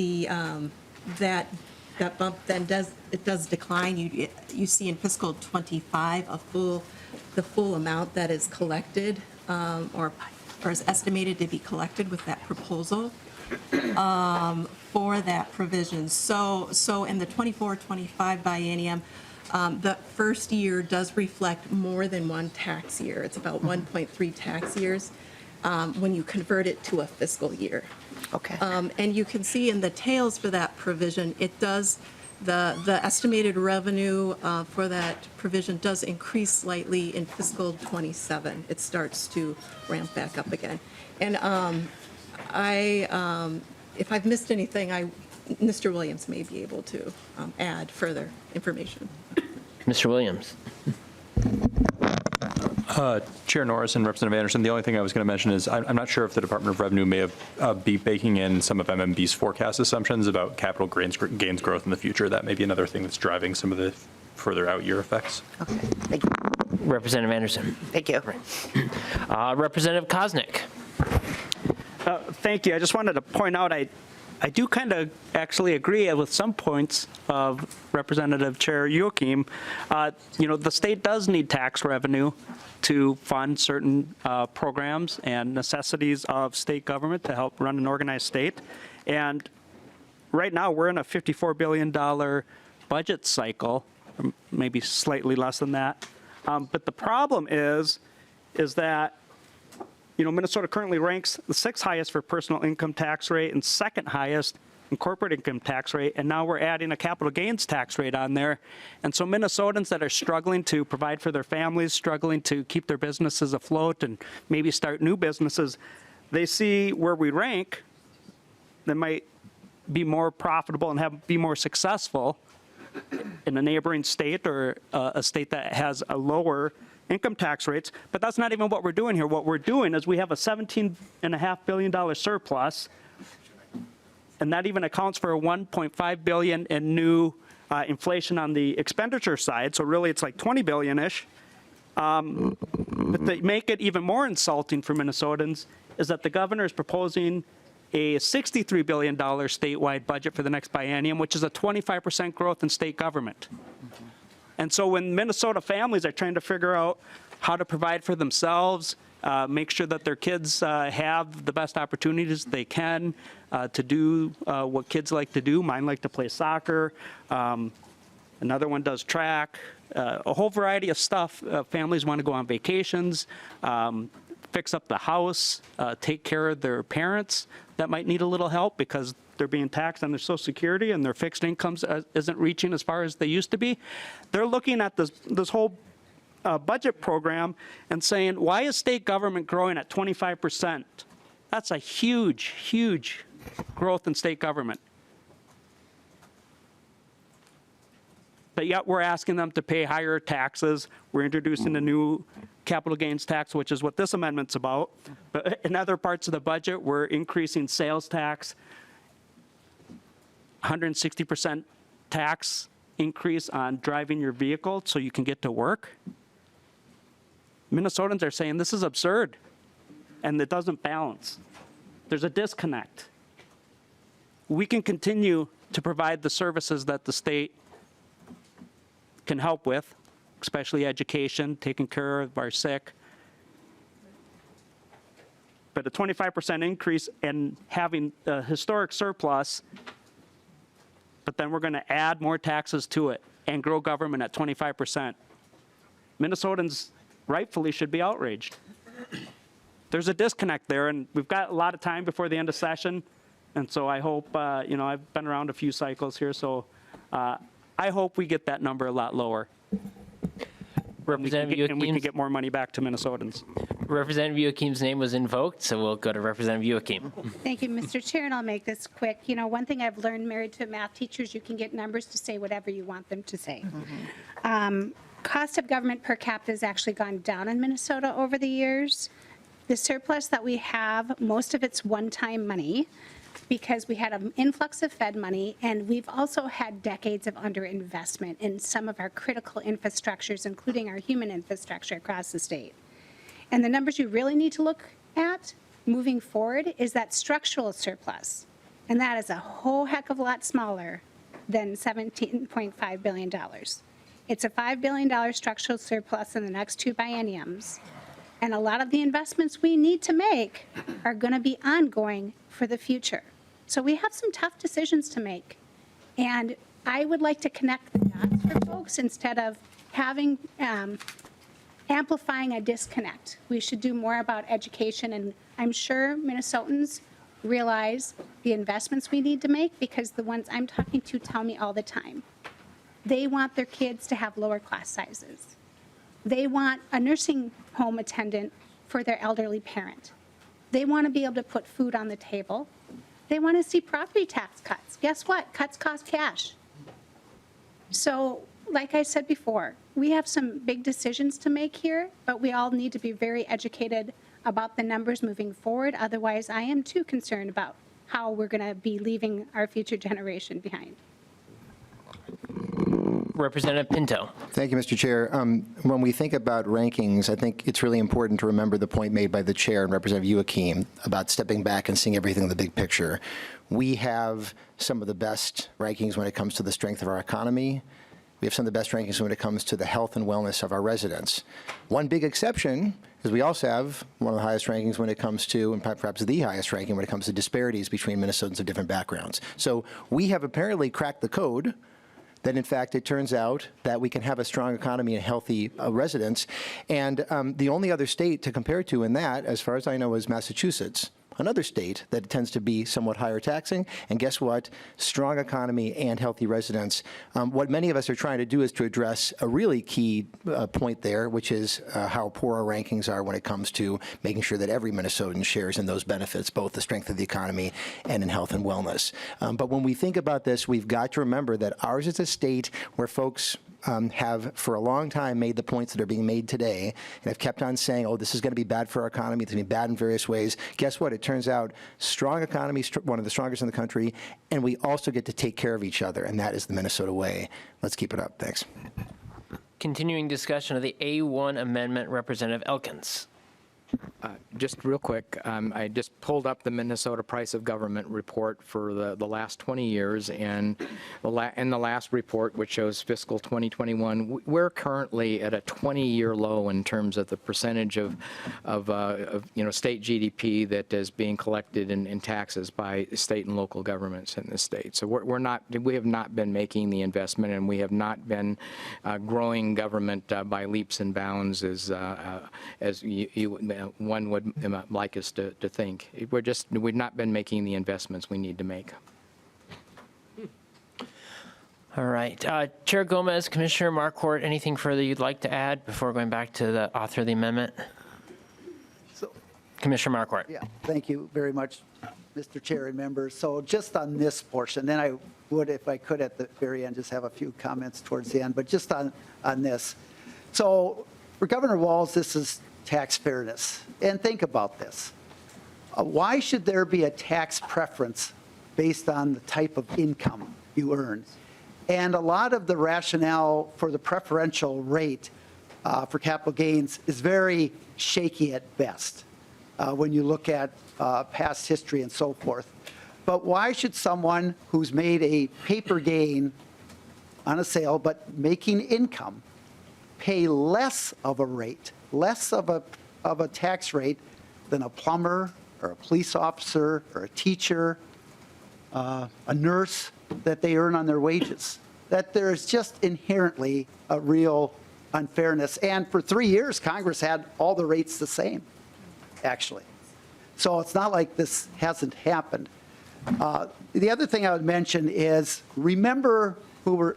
that bump then does decline. You see in fiscal 25 the full amount that is collected or is estimated to be collected with that proposal for that provision. So in the 24-25 biennium, the first year does reflect more than one tax year. It's about 1.3 tax years when you convert it to a fiscal year. Okay. And you can see in the tails for that provision, it does, the estimated revenue for that provision does increase slightly in fiscal 27. It starts to ramp back up again. And if I've missed anything, Mr. Williams may be able to add further information. Mr. Williams. Chair Norris and Representative Anderson, the only thing I was going to mention is I'm not sure if the Department of Revenue may have be baking in some of MMB's forecast assumptions about capital gains growth in the future. That may be another thing that's driving some of the further out year effects. Okay, thank you. Representative Anderson. Thank you. Representative Koznick. Thank you. I just wanted to point out, I do kind of actually agree with some points of Representative Chair Joachim. The state does need tax revenue to fund certain programs and necessities of state government to help run an organized state. And right now, we're in a $54 billion budget cycle, or maybe slightly less than that. But the problem is that Minnesota currently ranks the 6th highest for personal income tax rate and 2nd highest in corporate income tax rate, and now we're adding a capital gains tax rate on there. And so Minnesotans that are struggling to provide for their families, struggling to keep their businesses afloat and maybe start new businesses, they see where we rank, they might be more profitable and be more successful in a neighboring state or a state that has a lower income tax rates, but that's not even what we're doing here. What we're doing is we have a $17.5 billion surplus, and that even accounts for a $1.5 billion in new inflation on the expenditure side, so really it's like $20 billion-ish. But to make it even more insulting for Minnesotans is that the governor is proposing a $63 billion statewide budget for the next biennium, which is a 25% growth in state government. And so when Minnesota families are trying to figure out how to provide for themselves, make sure that their kids have the best opportunities they can to do what kids like to do. Mine like to play soccer. Another one does track. A whole variety of stuff. Families want to go on vacations, fix up the house, take care of their parents that might need a little help because they're being taxed on their Social Security and their fixed incomes isn't reaching as far as they used to be. They're looking at this whole budget program and saying, why is state government growing at 25%? That's a huge, huge growth in state government. But yet we're asking them to pay higher taxes. We're introducing a new capital gains tax, which is what this amendment's about. But in other parts of the budget, we're increasing sales tax, 160% tax increase on driving your vehicle so you can get to work. Minnesotans are saying this is absurd and it doesn't balance. There's a disconnect. We can continue to provide the services that the state can help with, especially education, taking care of our sick. But a 25% increase and having a historic surplus, but then we're going to add more taxes to it. and grow government at 25%. Minnesotans rightfully should be outraged. There's a disconnect there, and we've got a lot of time before the end of session, and so I hope, I've been around a few cycles here, so I hope we get that number a lot lower. Representative And we can Joachim's, get more money back to Minnesotans. Representative Joachim's name was invoked, so we'll go to Representative Joachim. Thank you, Mr. Chair, and I'll make this quick. One thing I've learned married to math teachers, you can get numbers to say whatever you want them to say. Cost of government per capita has actually gone down in Minnesota over the years. The surplus that we have, most of it's one-time money because we had an influx of Fed money, and we've also had decades of underinvestment in some of our critical infrastructures, including our human infrastructure across the state. And the numbers you really need to look at moving forward is that structural surplus, and that is a whole heck of a lot smaller than $17.5 billion. It's a $5 billion structural surplus in the next 2 bienniums. And a lot of the investments we need to make are going to be ongoing for the future. So we have some tough decisions to make. And I would like to connect the dots for folks instead of having, amplifying a disconnect. We should do more about education. And I'm sure Minnesotans realize the investments we need to make because the ones I'm talking to tell me all the time. They want their kids to have lower class sizes. They want a nursing home attendant for their elderly parent. They want to be able to put food on the table. They want to see property tax cuts. Guess what? Cuts cost cash. So, like I said before, we have some big decisions to make here, but we all need to be very educated about the numbers moving forward. Otherwise, I am too concerned about how we're going to be leaving our future generation behind. Representative Pinto. Thank you, Mr. Chair. When we think about rankings, I think it's really important to remember the point made by the chair and Representative Joachim about stepping back and seeing everything in the big picture. We have some of the best rankings when it comes to the strength of our economy. We have some of the best rankings when it comes to the health and wellness of our residents. One big exception is we also have one of the highest rankings when it comes to, and perhaps the highest ranking when it comes to disparities between Minnesotans of different backgrounds. So we have apparently cracked the code that in fact it turns out that we can have a strong economy and healthy residents. And the only other state to compare to in that, as far as I know, is Massachusetts, another state that tends to be somewhat higher taxing. And guess what? Strong economy and healthy residents. What many of us are trying to do is to address a really key point there, which is how poor our rankings are when it comes to making sure that every Minnesotan shares in those benefits, both the strength of the economy and in health and wellness. But when we think about this, we've got to remember that ours is a state where folks have for a long time made the points that are being made today and have kept on saying, oh, this is going to be bad for our economy, it's going to be bad in various ways. Guess what? It turns out strong economy, one of the strongest in the country, and we also get to take care of each other, and that is the Minnesota way. Let's keep it up. Thanks. Continuing discussion of the A1 amendment, Representative Elkins. Just real quick, I just pulled up the Minnesota Price of Government report for the last 20 years, and in the last report, which shows fiscal 2021, we're currently at a 20-year low in terms of the percentage of state GDP that is being collected in taxes by state and local governments in the state. So we have not been making the investment, and we have not been growing government by leaps and bounds as one would like us to think. We've not been making the investments we need to make. All right. Chair Gomez, Commissioner Marquardt, anything further you'd like to add before going back to the author of the amendment? Commissioner Marquardt. Yeah, thank you very much, Mr. Chair and members. So just on this portion, then I would, if I could, at the very end, just have a few comments towards the end, but just on this. So for Governor Walz, this is tax fairness. And think about this. Why should there be a tax preference based on the type of income you earn? And a lot of the rationale for the preferential rate for capital gains is very shaky at best when you look at past history and so forth. But why should someone who's made a paper gain on a sale but making income pay less of a rate, less of a tax rate than a plumber or a police officer or a teacher, a nurse that they earn on their wages? that there's just inherently a real unfairness. And for 3 years, Congress had all the rates the same, actually. So it's not like this hasn't happened. The other thing I would mention is, remember we're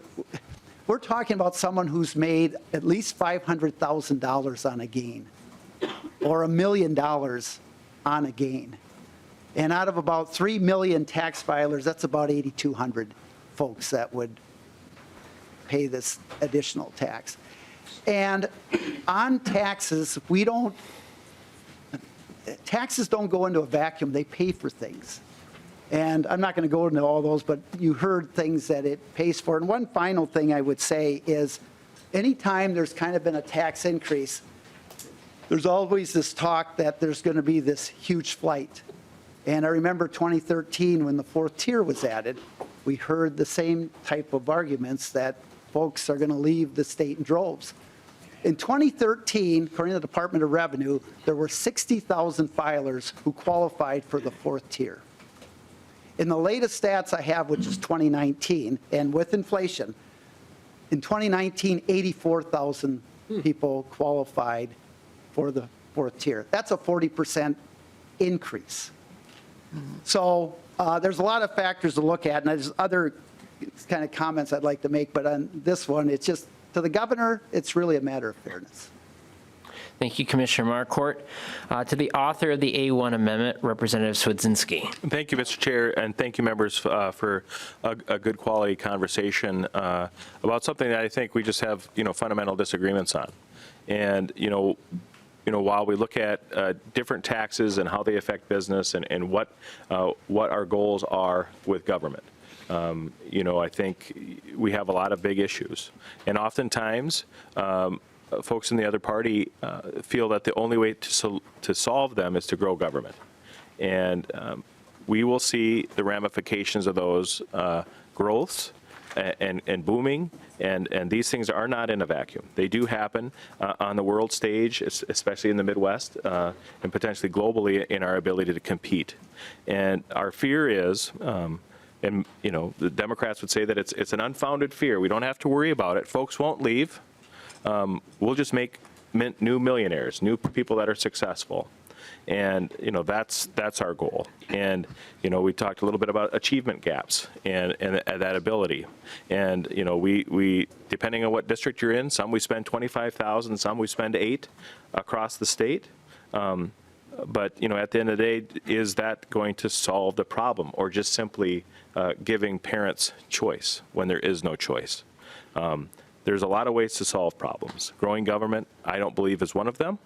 talking about someone who's made at least $500,000 on a gain, or $1 million on a gain. And out of about 3 million tax filers, that's about 8,200 folks that would pay this additional tax. And on taxes, taxes don't go into a vacuum, they pay for things. And I'm not going to go into all those, but you heard things that it pays for. And one final thing I would say is, anytime there's kind of been a tax increase, there's always this talk that there's going to be this huge flight. And I remember 2013 when the fourth tier was added, we heard the same type of arguments that folks are going to leave the state in droves. In 2013, according to the Department of Revenue, there were 60,000 filers who qualified for the fourth tier. In the latest stats I have, which is 2019, and with inflation, in 2019, 84,000 people qualified for the fourth tier. That's a 40% increase. So there's a lot of factors to look at, and there's other kind of comments I'd like to make, but on this one, it's just, to the governor, it's really a matter of fairness. Thank you, Commissioner Marquardt. To the author of the A1 amendment, Representative Swedzinski. Thank you, Mr. Chair, and thank you, members, for a good quality conversation about something that I think we just have, fundamental disagreements on. And, while we look at different taxes and how they affect business and what our goals are with government, I think we have a lot of big issues. And oftentimes, folks in the other party feel that the only way to solve them is to grow government. And we will see the ramifications of those growths and booming, and these things are not in a vacuum. They do happen on the world stage, especially in the Midwest, and potentially globally in our ability to compete. And our fear is, and the Democrats would say that it's an unfounded fear. We don't have to worry about it. Folks won't leave. We'll just make new millionaires, new people that are successful. And, that's our goal. And, we talked a little bit about achievement gaps and that ability. And, we depending on what district you're in, some we spend 25,000, some we spend 8 across the state. But, at the end of the day, is that going to solve the problem, or just simply giving parents choice when there is no choice? There's a lot of ways to solve problems. Growing government, I don't believe, is one of them.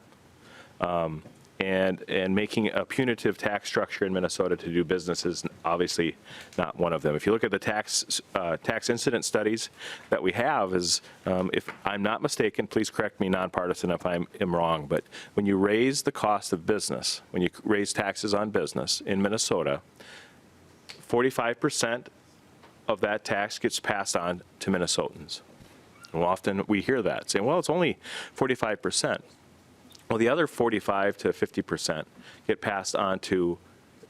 And making a punitive tax structure in Minnesota to do business is obviously not one of them. If you look at the tax incident studies that we have, if I'm not mistaken, please correct me, nonpartisan, if I'm wrong, but when you raise the cost of business, when you raise taxes on business in Minnesota, 45% of that tax gets passed on to Minnesotans. Well, often we hear that, saying, well, it's only 45%. Well, the other 45 to 50% get passed on to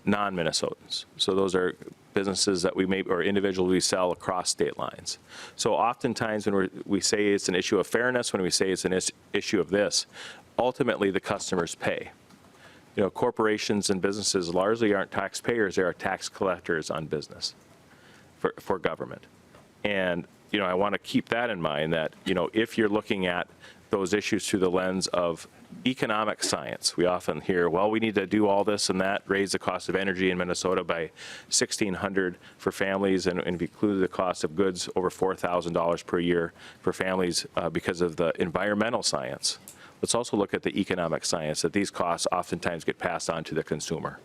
non-Minnesotans. So those are businesses that we or individuals we sell across state lines. So oftentimes when we say it's an issue of fairness, when we say it's an issue of this, ultimately the customers pay. Corporations and businesses largely aren't taxpayers, they are tax collectors on business for government. And I want to keep that in mind, that, if you're looking at those issues through the lens of economic science, we often hear, well, we need to do all this and that, raise the cost of energy in Minnesota by $1,600 for families, and if you include the cost of goods, over $4,000 per year for families because of the environmental science. Let's also look at the economic science, that these costs oftentimes get passed on to the consumer.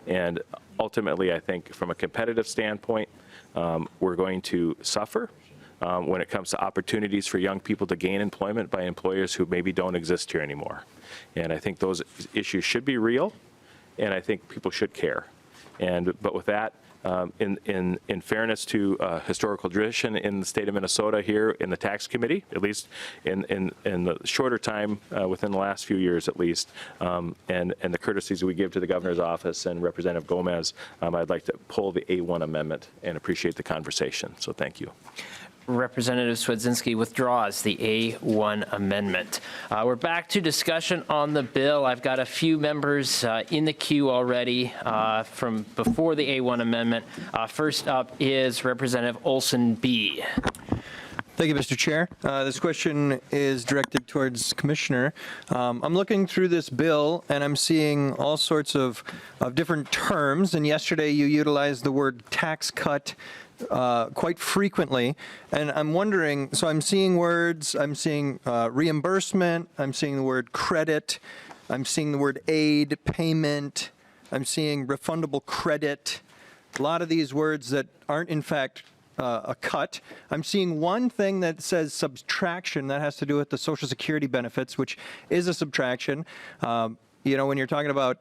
And ultimately, I think from a competitive standpoint, we're going to suffer when it comes to opportunities for young people to gain employment by employers who maybe don't exist here anymore. And I think those issues should be real, and I think people should care. But with that, in fairness to historical tradition in the state of Minnesota here in the tax committee, at least in the shorter time within the last few years at least, and the courtesies we give to the governor's office and Representative Gomez, I'd like to pull the A1 amendment and appreciate the conversation. So thank you. Representative Swedzinski withdraws the A1 amendment. We're back to discussion on the bill. I've got a few members in the queue already from before the A1 amendment. First up is Representative Olson B. Thank you, Mr. Chair. This question is directed towards Commissioner. I'm looking through this bill and I'm seeing all sorts of different terms. And yesterday you utilized the word tax cut quite frequently. And I'm wondering, so I'm seeing words, I'm seeing reimbursement, I'm seeing the word credit, I'm seeing the word aid, payment, I'm seeing refundable credit. A lot of these words that aren't in fact a cut. I'm seeing one thing that says subtraction that has to do with the Social Security benefits, which is a subtraction. When you're talking about,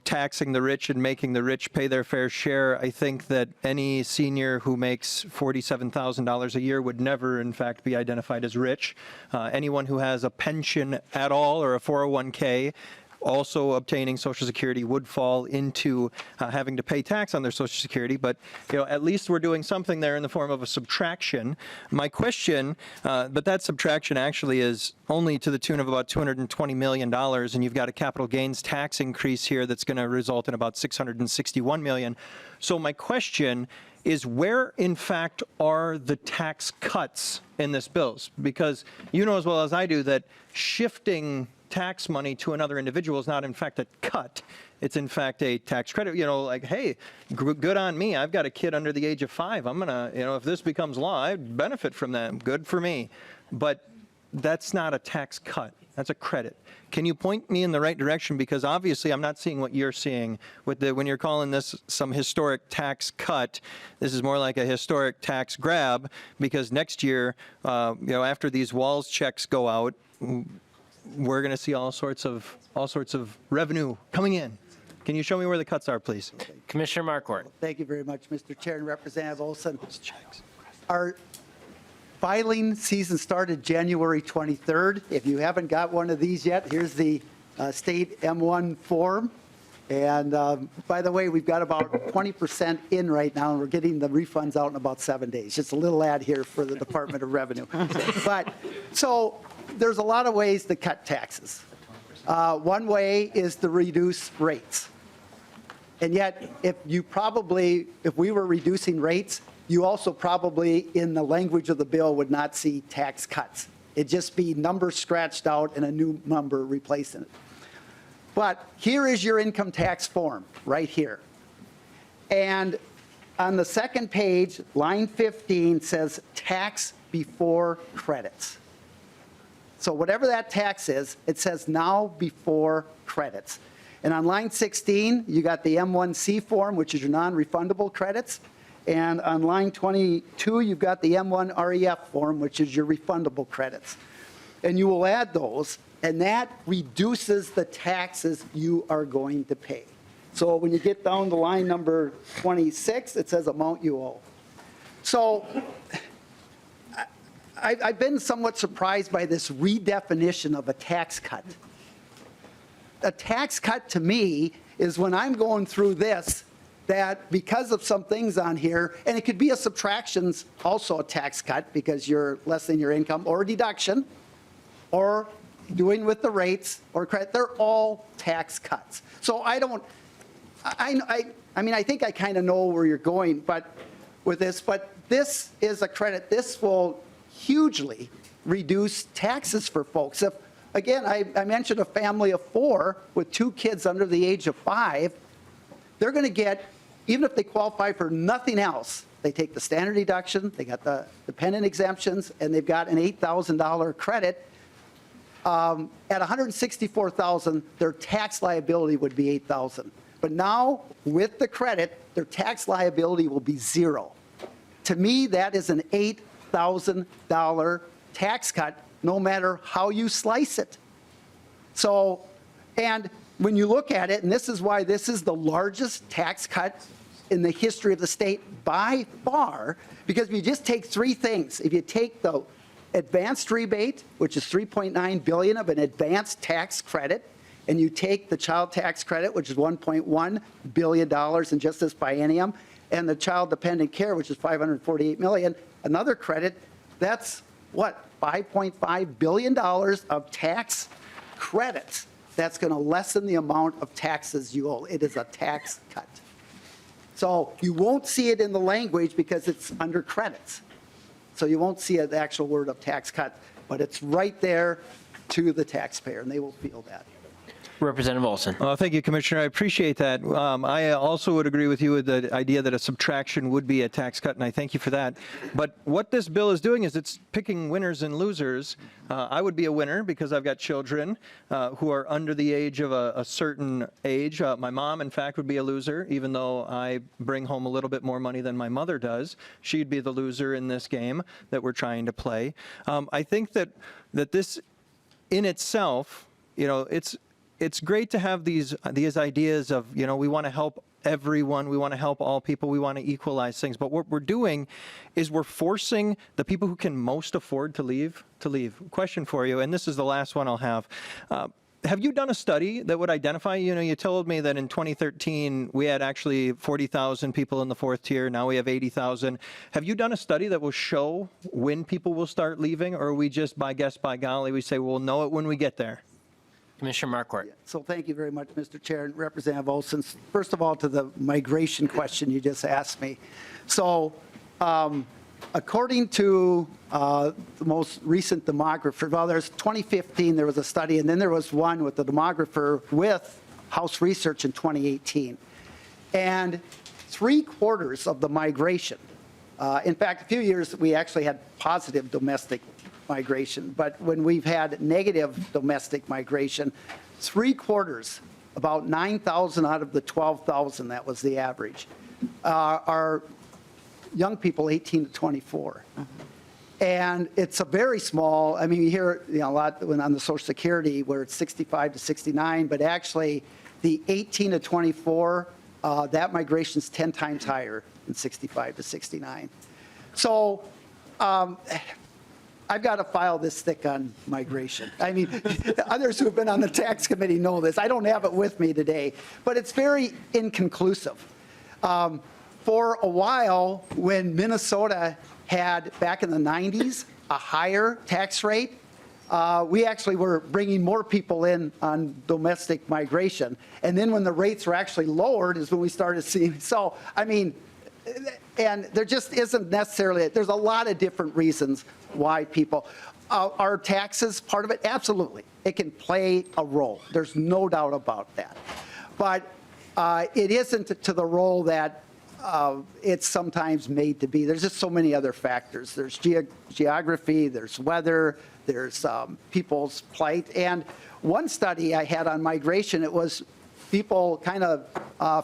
taxing the rich and making the rich pay their fair share, I think that any senior who makes $47,000 a year would never, in fact, be identified as rich. Anyone who has a pension at all or a 401k also obtaining Social Security would fall into having to pay tax on their Social Security, but at least we're doing something there in the form of a subtraction. My question, but that subtraction actually is only to the tune of about $220 million, and you've got a capital gains tax increase here that's going to result in about $661 million. So my question is, where in fact are the tax cuts in this bill? Because you know as well as I do that shifting tax money to another individual is not in fact a cut. It's in fact a tax credit. Like, hey, good on me. I've got a kid under the age of 5. I'm gonna, if this becomes law, I benefit from that. Good for me. But that's not a tax cut. That's a credit. Can you point me in the right direction? Because obviously I'm not seeing what you're seeing with when you're calling this some historic tax cut. This is more like a historic tax grab, because next year, after these Walls checks go out, we're going to see all sorts of revenue coming in. Can you show me where the cuts are, please? Commissioner Marquardt. Thank you very much, Mr. Chair and Representative Olson. Our filing season started January 23rd. If you haven't got one of these yet, here's the state M1 form. And by the way, we've got about 20% in right now, and we're getting the refunds out in about 7 days. Just a little ad here for the Department of Revenue. But so there's a lot of ways to cut taxes. One way is to reduce rates. And yet, if we were reducing rates, you also probably, in the language of the bill, would not see tax cuts. It'd just be numbers scratched out and a new number replacing it. But here is your income tax form, right here. And on the second page, line 15 says tax before credits. So whatever that tax is, it says now before credits. And on line 16, you got the M1C form, which is your non-refundable credits. And on line 22, you've got the M1 REF form, which is your refundable credits. And you will add those, and that reduces the taxes you are going to pay. So when you get down to line number 26, it says amount you owe. So I've been somewhat surprised by this redefinition of a tax cut. A tax cut to me is when I'm going through this, that because of some things on here, and it could be a subtraction's also a tax cut because you're less than your income, or a deduction, or doing with the rates or credit, they're all tax cuts. So I think I kind of know where you're going, but with this, but this is a credit. This will hugely reduce taxes for folks. If, again, I mentioned a family of 4 with 2 kids under the age of 5, they're going to get, even if they qualify for nothing else, they take the standard deduction, they got the dependent exemptions, and they've got an $8,000 credit. At $164,000, their tax liability would be $8,000. But now, with the credit, their tax liability will be 0. To me, that is an $8,000 tax cut, no matter how you slice it. So, and when you look at it, and this is why this is the largest tax cut in the history of the state by far, because if you just take 3 things, if you take the advanced rebate, which is $3.9 billion of an advanced tax credit, and you take the child tax credit, which is $1.1 billion in just this biennium, and the child dependent care, which is $548 million, another credit, that's what, $5.5 billion of tax credits. That's going to lessen the amount of taxes you owe. It is a tax cut. So you won't see it in the language because it's under credits. So you won't see the actual word of tax cut, but it's right there to the taxpayer, and they will feel that. Representative Olson. Thank you, Commissioner. I appreciate that. I also would agree with you with the idea that a subtraction would be a tax cut, and I thank you for that. But what this bill is doing is it's picking winners and losers. I would be a winner because I've got children who are under the age of a certain age. My mom, in fact, would be a loser, even though I bring home a little bit more money than my mother does. She'd be the loser in this game that we're trying to play. I think that this in itself, it's great to have these ideas of, we want to help everyone, we want to help all people, we want to equalize things. But what we're doing is we're forcing the people who can most afford to leave. Question for you, and this is the last one I'll have. Have you done a study that would identify, you told me that in 2013 we had actually 40,000 people in the fourth tier, now we have 80,000. Have you done a study that will show when people will start leaving, or are we just by guess, by golly, we say we'll know it when we get there? Commissioner Marquardt. So thank you very much, Mr. Chair and Representative Olson. First of all, to the migration question you just asked me. So according to the most recent demographer, well, there's 2015, there was a study, and then there was one with the demographer with House Research in 2018. And 3/4 of the migration, in fact, a few years we actually had positive domestic migration, but when we've had negative domestic migration, 3/4, about 9,000 out of the 12,000, that was the average, are young people 18 to 24. And it's a very small, you hear a lot when on the Social Security where it's 65 to 69, but actually the 18 to 24, that migration is 10 times higher than 65 to 69. So I've got to file this thick on migration. Others who have been on the tax committee know this. I don't have it with me today, but it's very inconclusive. For a while, when Minnesota had, back in the 90s, a higher tax rate, we actually were bringing more people in on domestic migration. And then when the rates were actually lowered is when we started seeing, and there just isn't necessarily, there's a lot of different reasons why people, are taxes part of it? Absolutely. It can play a role. There's no doubt about that. But it isn't to the role that it's sometimes made to be. There's just so many other factors. There's geography, there's weather, there's people's plight. And one study I had on migration, it was people,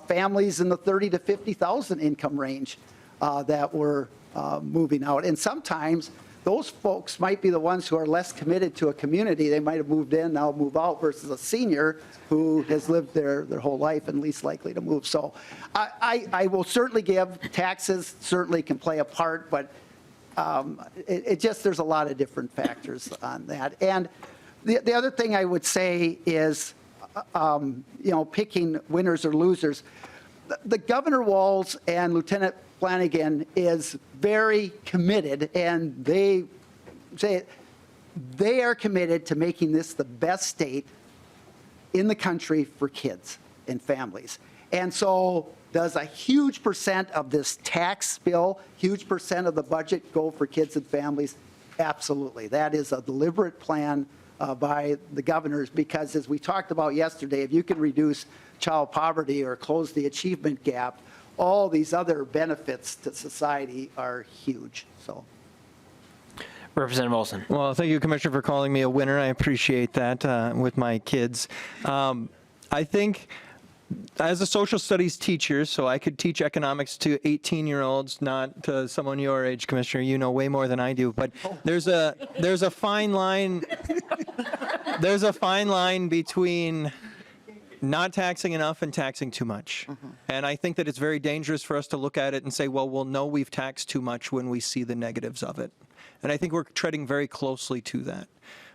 families in the 30 to 50,000 income range that were moving out. And sometimes those folks might be the ones who are less committed to a community. They might have moved in, now move out, versus a senior who has lived there their whole life and least likely to move. So I will certainly give taxes, certainly can play a part, but it just, there's a lot of different factors on that. And the other thing I would say is, picking winners or losers. The Governor Walz and Lieutenant Flanagan is very committed, and they say they are committed to making this the best state in the country for kids and families. And so does a huge percent of this tax bill, huge percent of the budget go for kids and families? Absolutely. That is a deliberate plan by the governors, because as we talked about yesterday, if you can reduce child poverty or close the achievement gap, all these other benefits to society are huge. So, Representative Olson. Well, thank you, Commissioner, for calling me a winner. I appreciate that with my kids. I think as a social studies teacher, so I could teach economics to 18-year-olds, not to someone your age, Commissioner. You know way more than I do. But there's a fine line. There's a fine line between not taxing enough and taxing too much. And I think that it's very dangerous for us to look at it and say, well, we'll know we've taxed too much when we see the negatives of it. And I think we're treading very closely to that.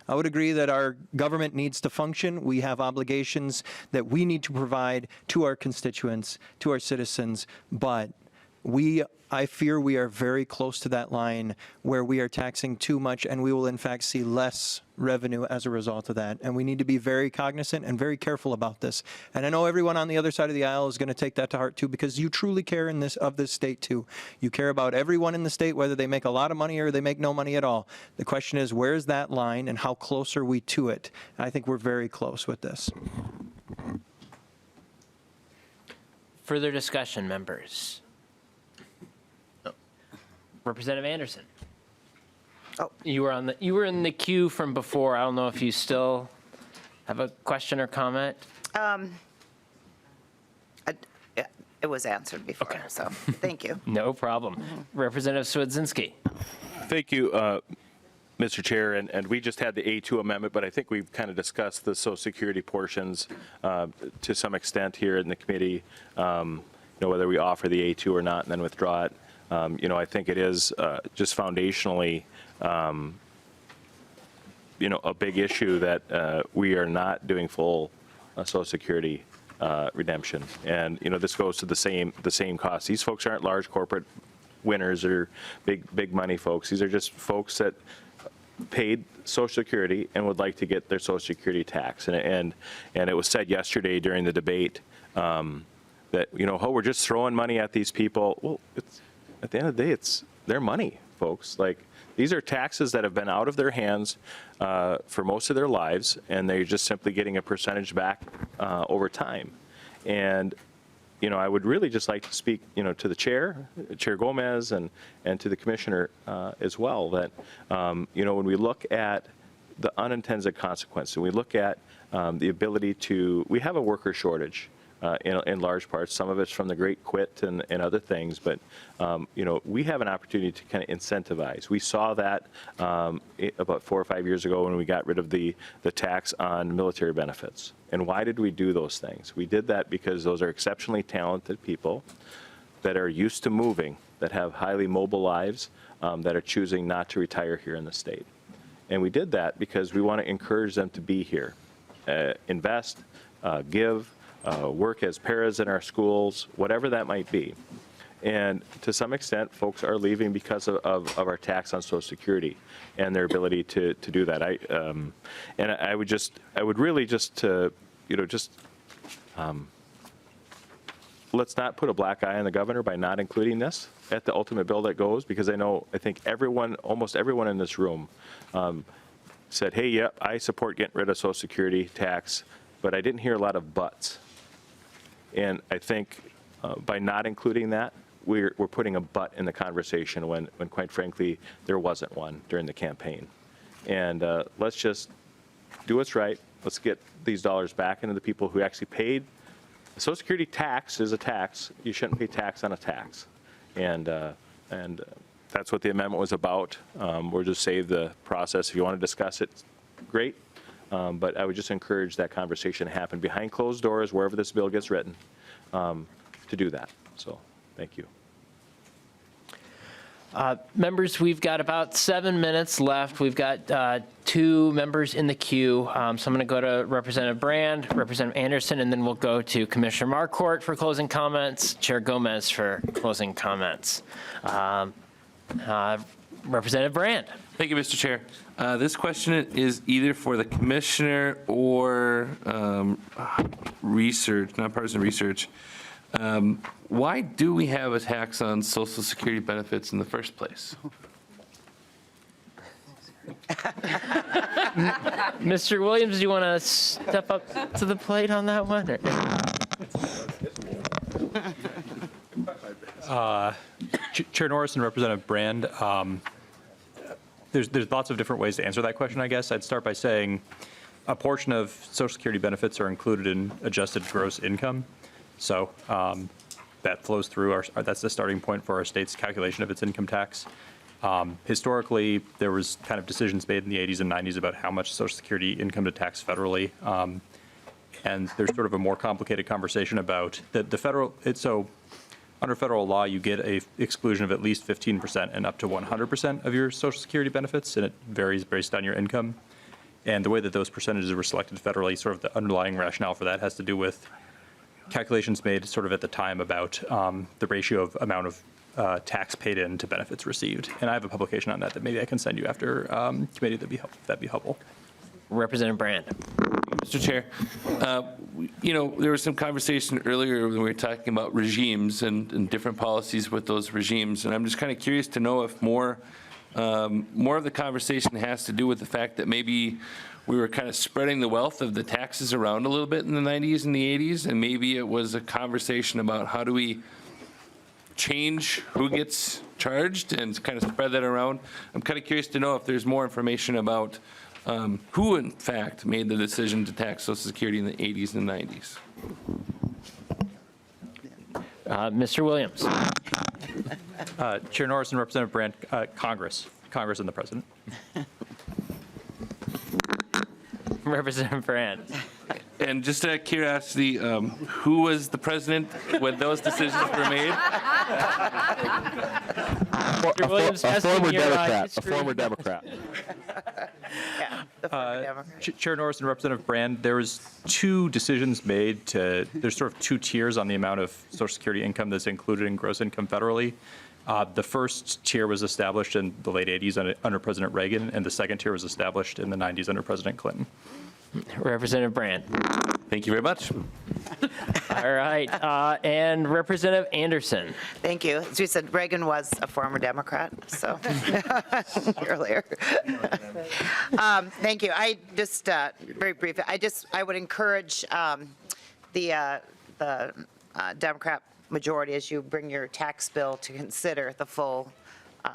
I would agree that our government needs to function. We have obligations that we need to provide to our constituents, to our citizens, but I fear we are very close to that line where we are taxing too much, and we will in fact see less revenue as a result of that. And we need to be very cognizant and very careful about this. And I know everyone on the other side of the aisle is going to take that to heart too, because you truly care of this state too. You care about everyone in the state, whether they make a lot of money or they make no money at all. The question is, where's that line and how close are we to it? I think we're very close with this. Further discussion, members? Representative Anderson. Oh. You were in the queue from before. I don't know if you still have a question or comment. It was answered before, so thank you. No problem. Representative Swedzinski. Thank you, Mr. Chair, and we just had the A2 amendment, but I think we've kind of discussed the Social Security portions to some extent here in the committee, whether we offer the A2 or not and then withdraw it. I think it is just foundationally, a big issue that we are not doing full Social Security redemption. And, this goes to the same cost. These folks aren't large corporate winners or big money folks. These are just folks that paid Social Security and would like to get their Social Security tax. And it was said yesterday during the debate that, we're just throwing money at these people. Well, at the end of the day, it's their money, folks. Like, these are taxes that have been out of their hands for most of their lives, and they're just simply getting a percentage back over time. And, I would really just like to speak, to the Chair Gomez, and to the Commissioner as well, that, when we look at the unintended consequences, we look at the ability we have a worker shortage. In large parts. Some of it's from the Great Quit and other things, but we have an opportunity to kind of incentivize. We saw that about 4 or 5 years ago when we got rid of the tax on military benefits. And why did we do those things? We did that because those are exceptionally talented people that are used to moving, that have highly mobile lives, that are choosing not to retire here in the state. And we did that because we want to encourage them to be here, invest, give, work as paras in our schools, whatever that might be. And to some extent, folks are leaving because of our tax on Social Security and their ability to do that. I would really just let's not put a black eye on the governor by not including this at the ultimate bill that goes, because I think almost everyone in this room said, hey, yep, I support getting rid of Social Security tax, but I didn't hear a lot of buts. And I think by not including that, we're putting a but in the conversation when quite frankly, there wasn't one during the campaign. And let's just do what's right. Let's get these dollars back into the people who actually paid. The Social Security tax is a tax. You shouldn't pay tax on a tax. And that's what the amendment was about. We'll just save the process. If you want to discuss it, great. But I would just encourage that conversation to happen behind closed doors, wherever this bill gets written, to do that. So, thank you. Members, we've got about 7 minutes left. We've got 2 members in the queue. So I'm going to go to Representative Brand, Representative Anderson, and then we'll go to Commissioner Marquardt for closing comments, Chair Gomez for closing comments. Representative Brand. Thank you, Mr. Chair. This question is either for the commissioner or research, nonpartisan research. Why do we have a tax on Social Security benefits in the first place? Mr. Williams, do you want to step up to the plate on that one? Chair Norris and Representative Brand, there's lots of different ways to answer that question, I guess. I'd start by saying a portion of Social Security benefits are included in adjusted gross income. So that flows through that's the starting point for our state's calculation of its income tax. Historically, there was kind of decisions made in the 80s and 90s about how much Social Security income to tax federally. And there's sort of a more complicated conversation about the federal, so under federal law, you get a exclusion of at least 15% and up to 100% of your Social Security benefits, and it varies based on your income. And the way that those percentages were selected federally, sort of the underlying rationale for that has to do with calculations made sort of at the time about the ratio of amount of tax paid in to benefits received. And I have a publication on that maybe I can send you after committee. That'd be helpful. Representative Brand. Mr. Chair, there was some conversation earlier when we were talking about regimes and different policies with those regimes, and I'm just kind of curious to know if more of the conversation has to do with the fact that maybe we were kind of spreading the wealth of the taxes around a little bit in the 90s and the 80s, and maybe it was a conversation about how do we change who gets charged and kind of spread that around. I'm kind of curious to know if there's more information about who, in fact, made the decision to tax Social Security in the 80s and 90s. Mr. Williams. Chair Norris and Representative Brandt, Congress and the President. Representative Brand. And just out of curiosity, who was the president when those decisions were made? Mr. Williams, A former your, Democrat. A history. former Democrat. Chair Norris and Representative Brand, there was two decisions made there's sort of two tiers on the amount of Social Security income that's included in gross income federally. The first tier was established in the late 80s under President Reagan, and the second tier was established in the 90s under President Clinton. Representative Brand. Thank you very much. All right, and Representative Anderson. Thank you. As you said, Reagan was a former Democrat, so earlier. Thank you. I just, very brief, I would encourage the Democrat majority as you bring your tax bill to consider the full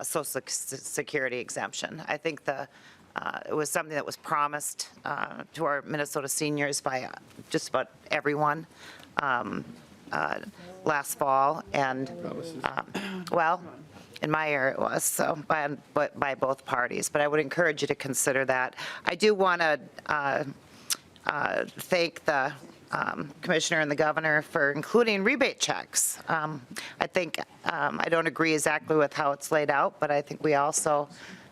Social Security exemption. I think it was something that was promised to our Minnesota seniors by just about everyone last fall, and well, in my area it was, so by both parties. But I would encourage you to consider that. I do want to thank the Commissioner and the Governor for including rebate checks. I think I don't agree exactly with how it's laid out, but I think we also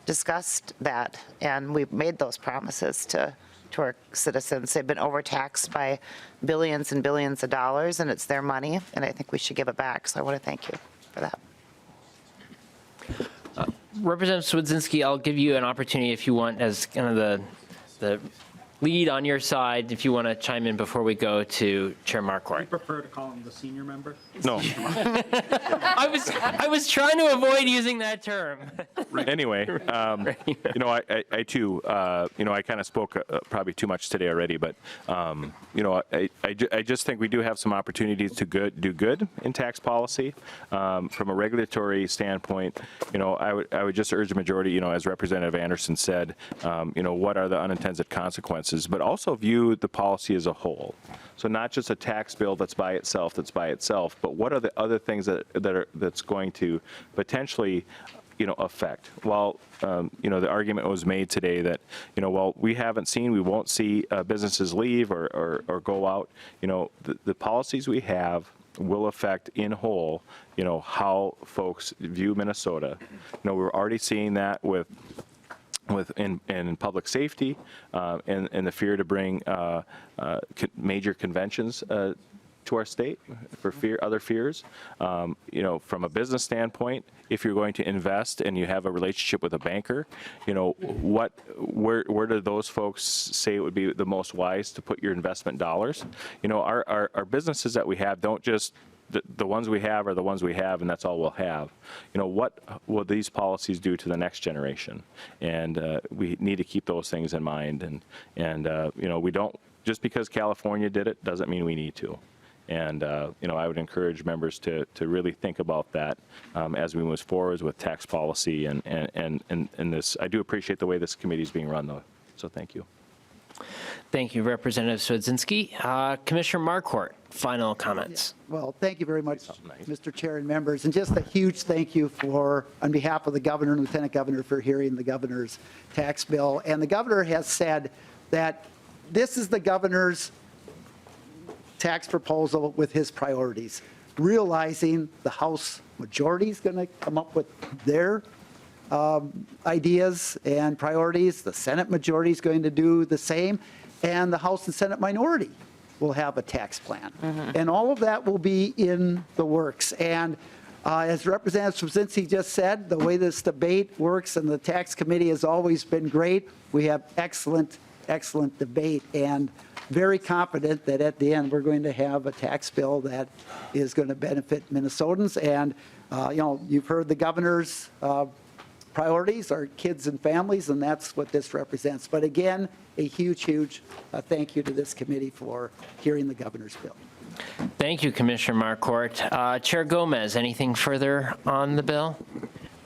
discussed that, and we've made those promises to our citizens. They've been overtaxed by billions and billions of dollars, and it's their money, and I think we should give it back. So I want to thank you for that. Representative Swedzinski, I'll give you an opportunity if you want, as kind of the lead on your side, if you want to chime in before we go to Chair Marquardt. You prefer to call him the senior member? No. I was trying to avoid using that term. Anyway, I too, I kind of spoke probably too much today already, but, I just think we do have some opportunities to do good in tax policy. From a regulatory standpoint, I would just urge the majority, as Representative Anderson said, what are the unintended consequences, but also view the policy as a whole. So not just a tax bill that's by itself, but what are the other things that's going to potentially affect. Well, the argument was made today that, we won't see businesses leave or go out. The policies we have will affect in whole, how folks view Minnesota. We're already seeing that in public safety, and the fear to bring major conventions to our state for other fears. From a business standpoint, if you're going to invest and you have a relationship with a banker, where do those folks say it would be the most wise to put your investment dollars? Our businesses that we have don't just the ones we have are the ones we have, and that's all we'll have. What will these policies do to the next generation? And we need to keep those things in mind. And we don't, just because California did it doesn't mean we need to. And I would encourage members to really think about that as we move forward with tax policy and this. I do appreciate the way this committee is being run, though. So thank you. Thank you, Representative Swedzinski. Commissioner Marquardt, final comments. Well, thank you very much, Mr. Chair and members, and just a huge thank you on behalf of the Governor and Lieutenant Governor for hearing the Governor's tax bill. And the Governor has said that this is the Governor's tax proposal with his priorities, realizing the House majority is going to come up with their ideas and priorities. The Senate majority is going to do the same, and the House and Senate minority will have a tax plan. And all of that will be in the works. And As Representative Swedzinski just said, the way this debate works and the tax committee has always been great. We have excellent debate, and very confident that at the end, we're going to have a tax bill that is going to benefit Minnesotans. And, you've heard the governor's priorities are kids and families, and that's what this represents. But again, a huge thank you to this committee for hearing the governor's bill. Thank you, Commissioner Marquardt. Chair Gomez, anything further on the bill?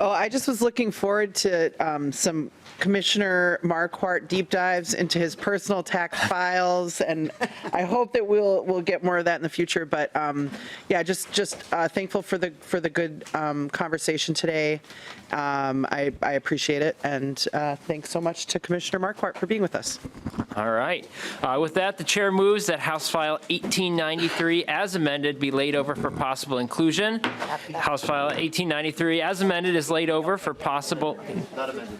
Oh, I just was looking forward to some Commissioner Marquardt deep dives into his personal tax files, and I hope that we'll get more of that in the future. But yeah, just thankful for the good conversation today. I appreciate it, and thanks so much to Commissioner Marquardt for being with us. All right. With that, the chair moves that House File 1893 as amended be laid over for possible inclusion. House File 1893 as amended is laid over for possible. Not amended.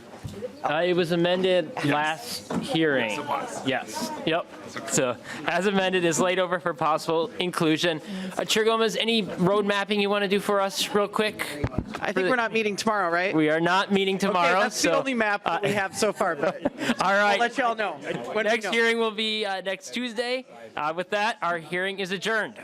It was amended last hearing. Yes, it was. Yes. Yep. So as amended is laid over for possible inclusion. Chair Gomez, any road mapping you want to do for us real quick? I think we're not meeting tomorrow, right? We are not meeting tomorrow. Okay, that's the only map that we have so far, but all right. I'll let y'all know. Next hearing will be next Tuesday. With that, our hearing is adjourned.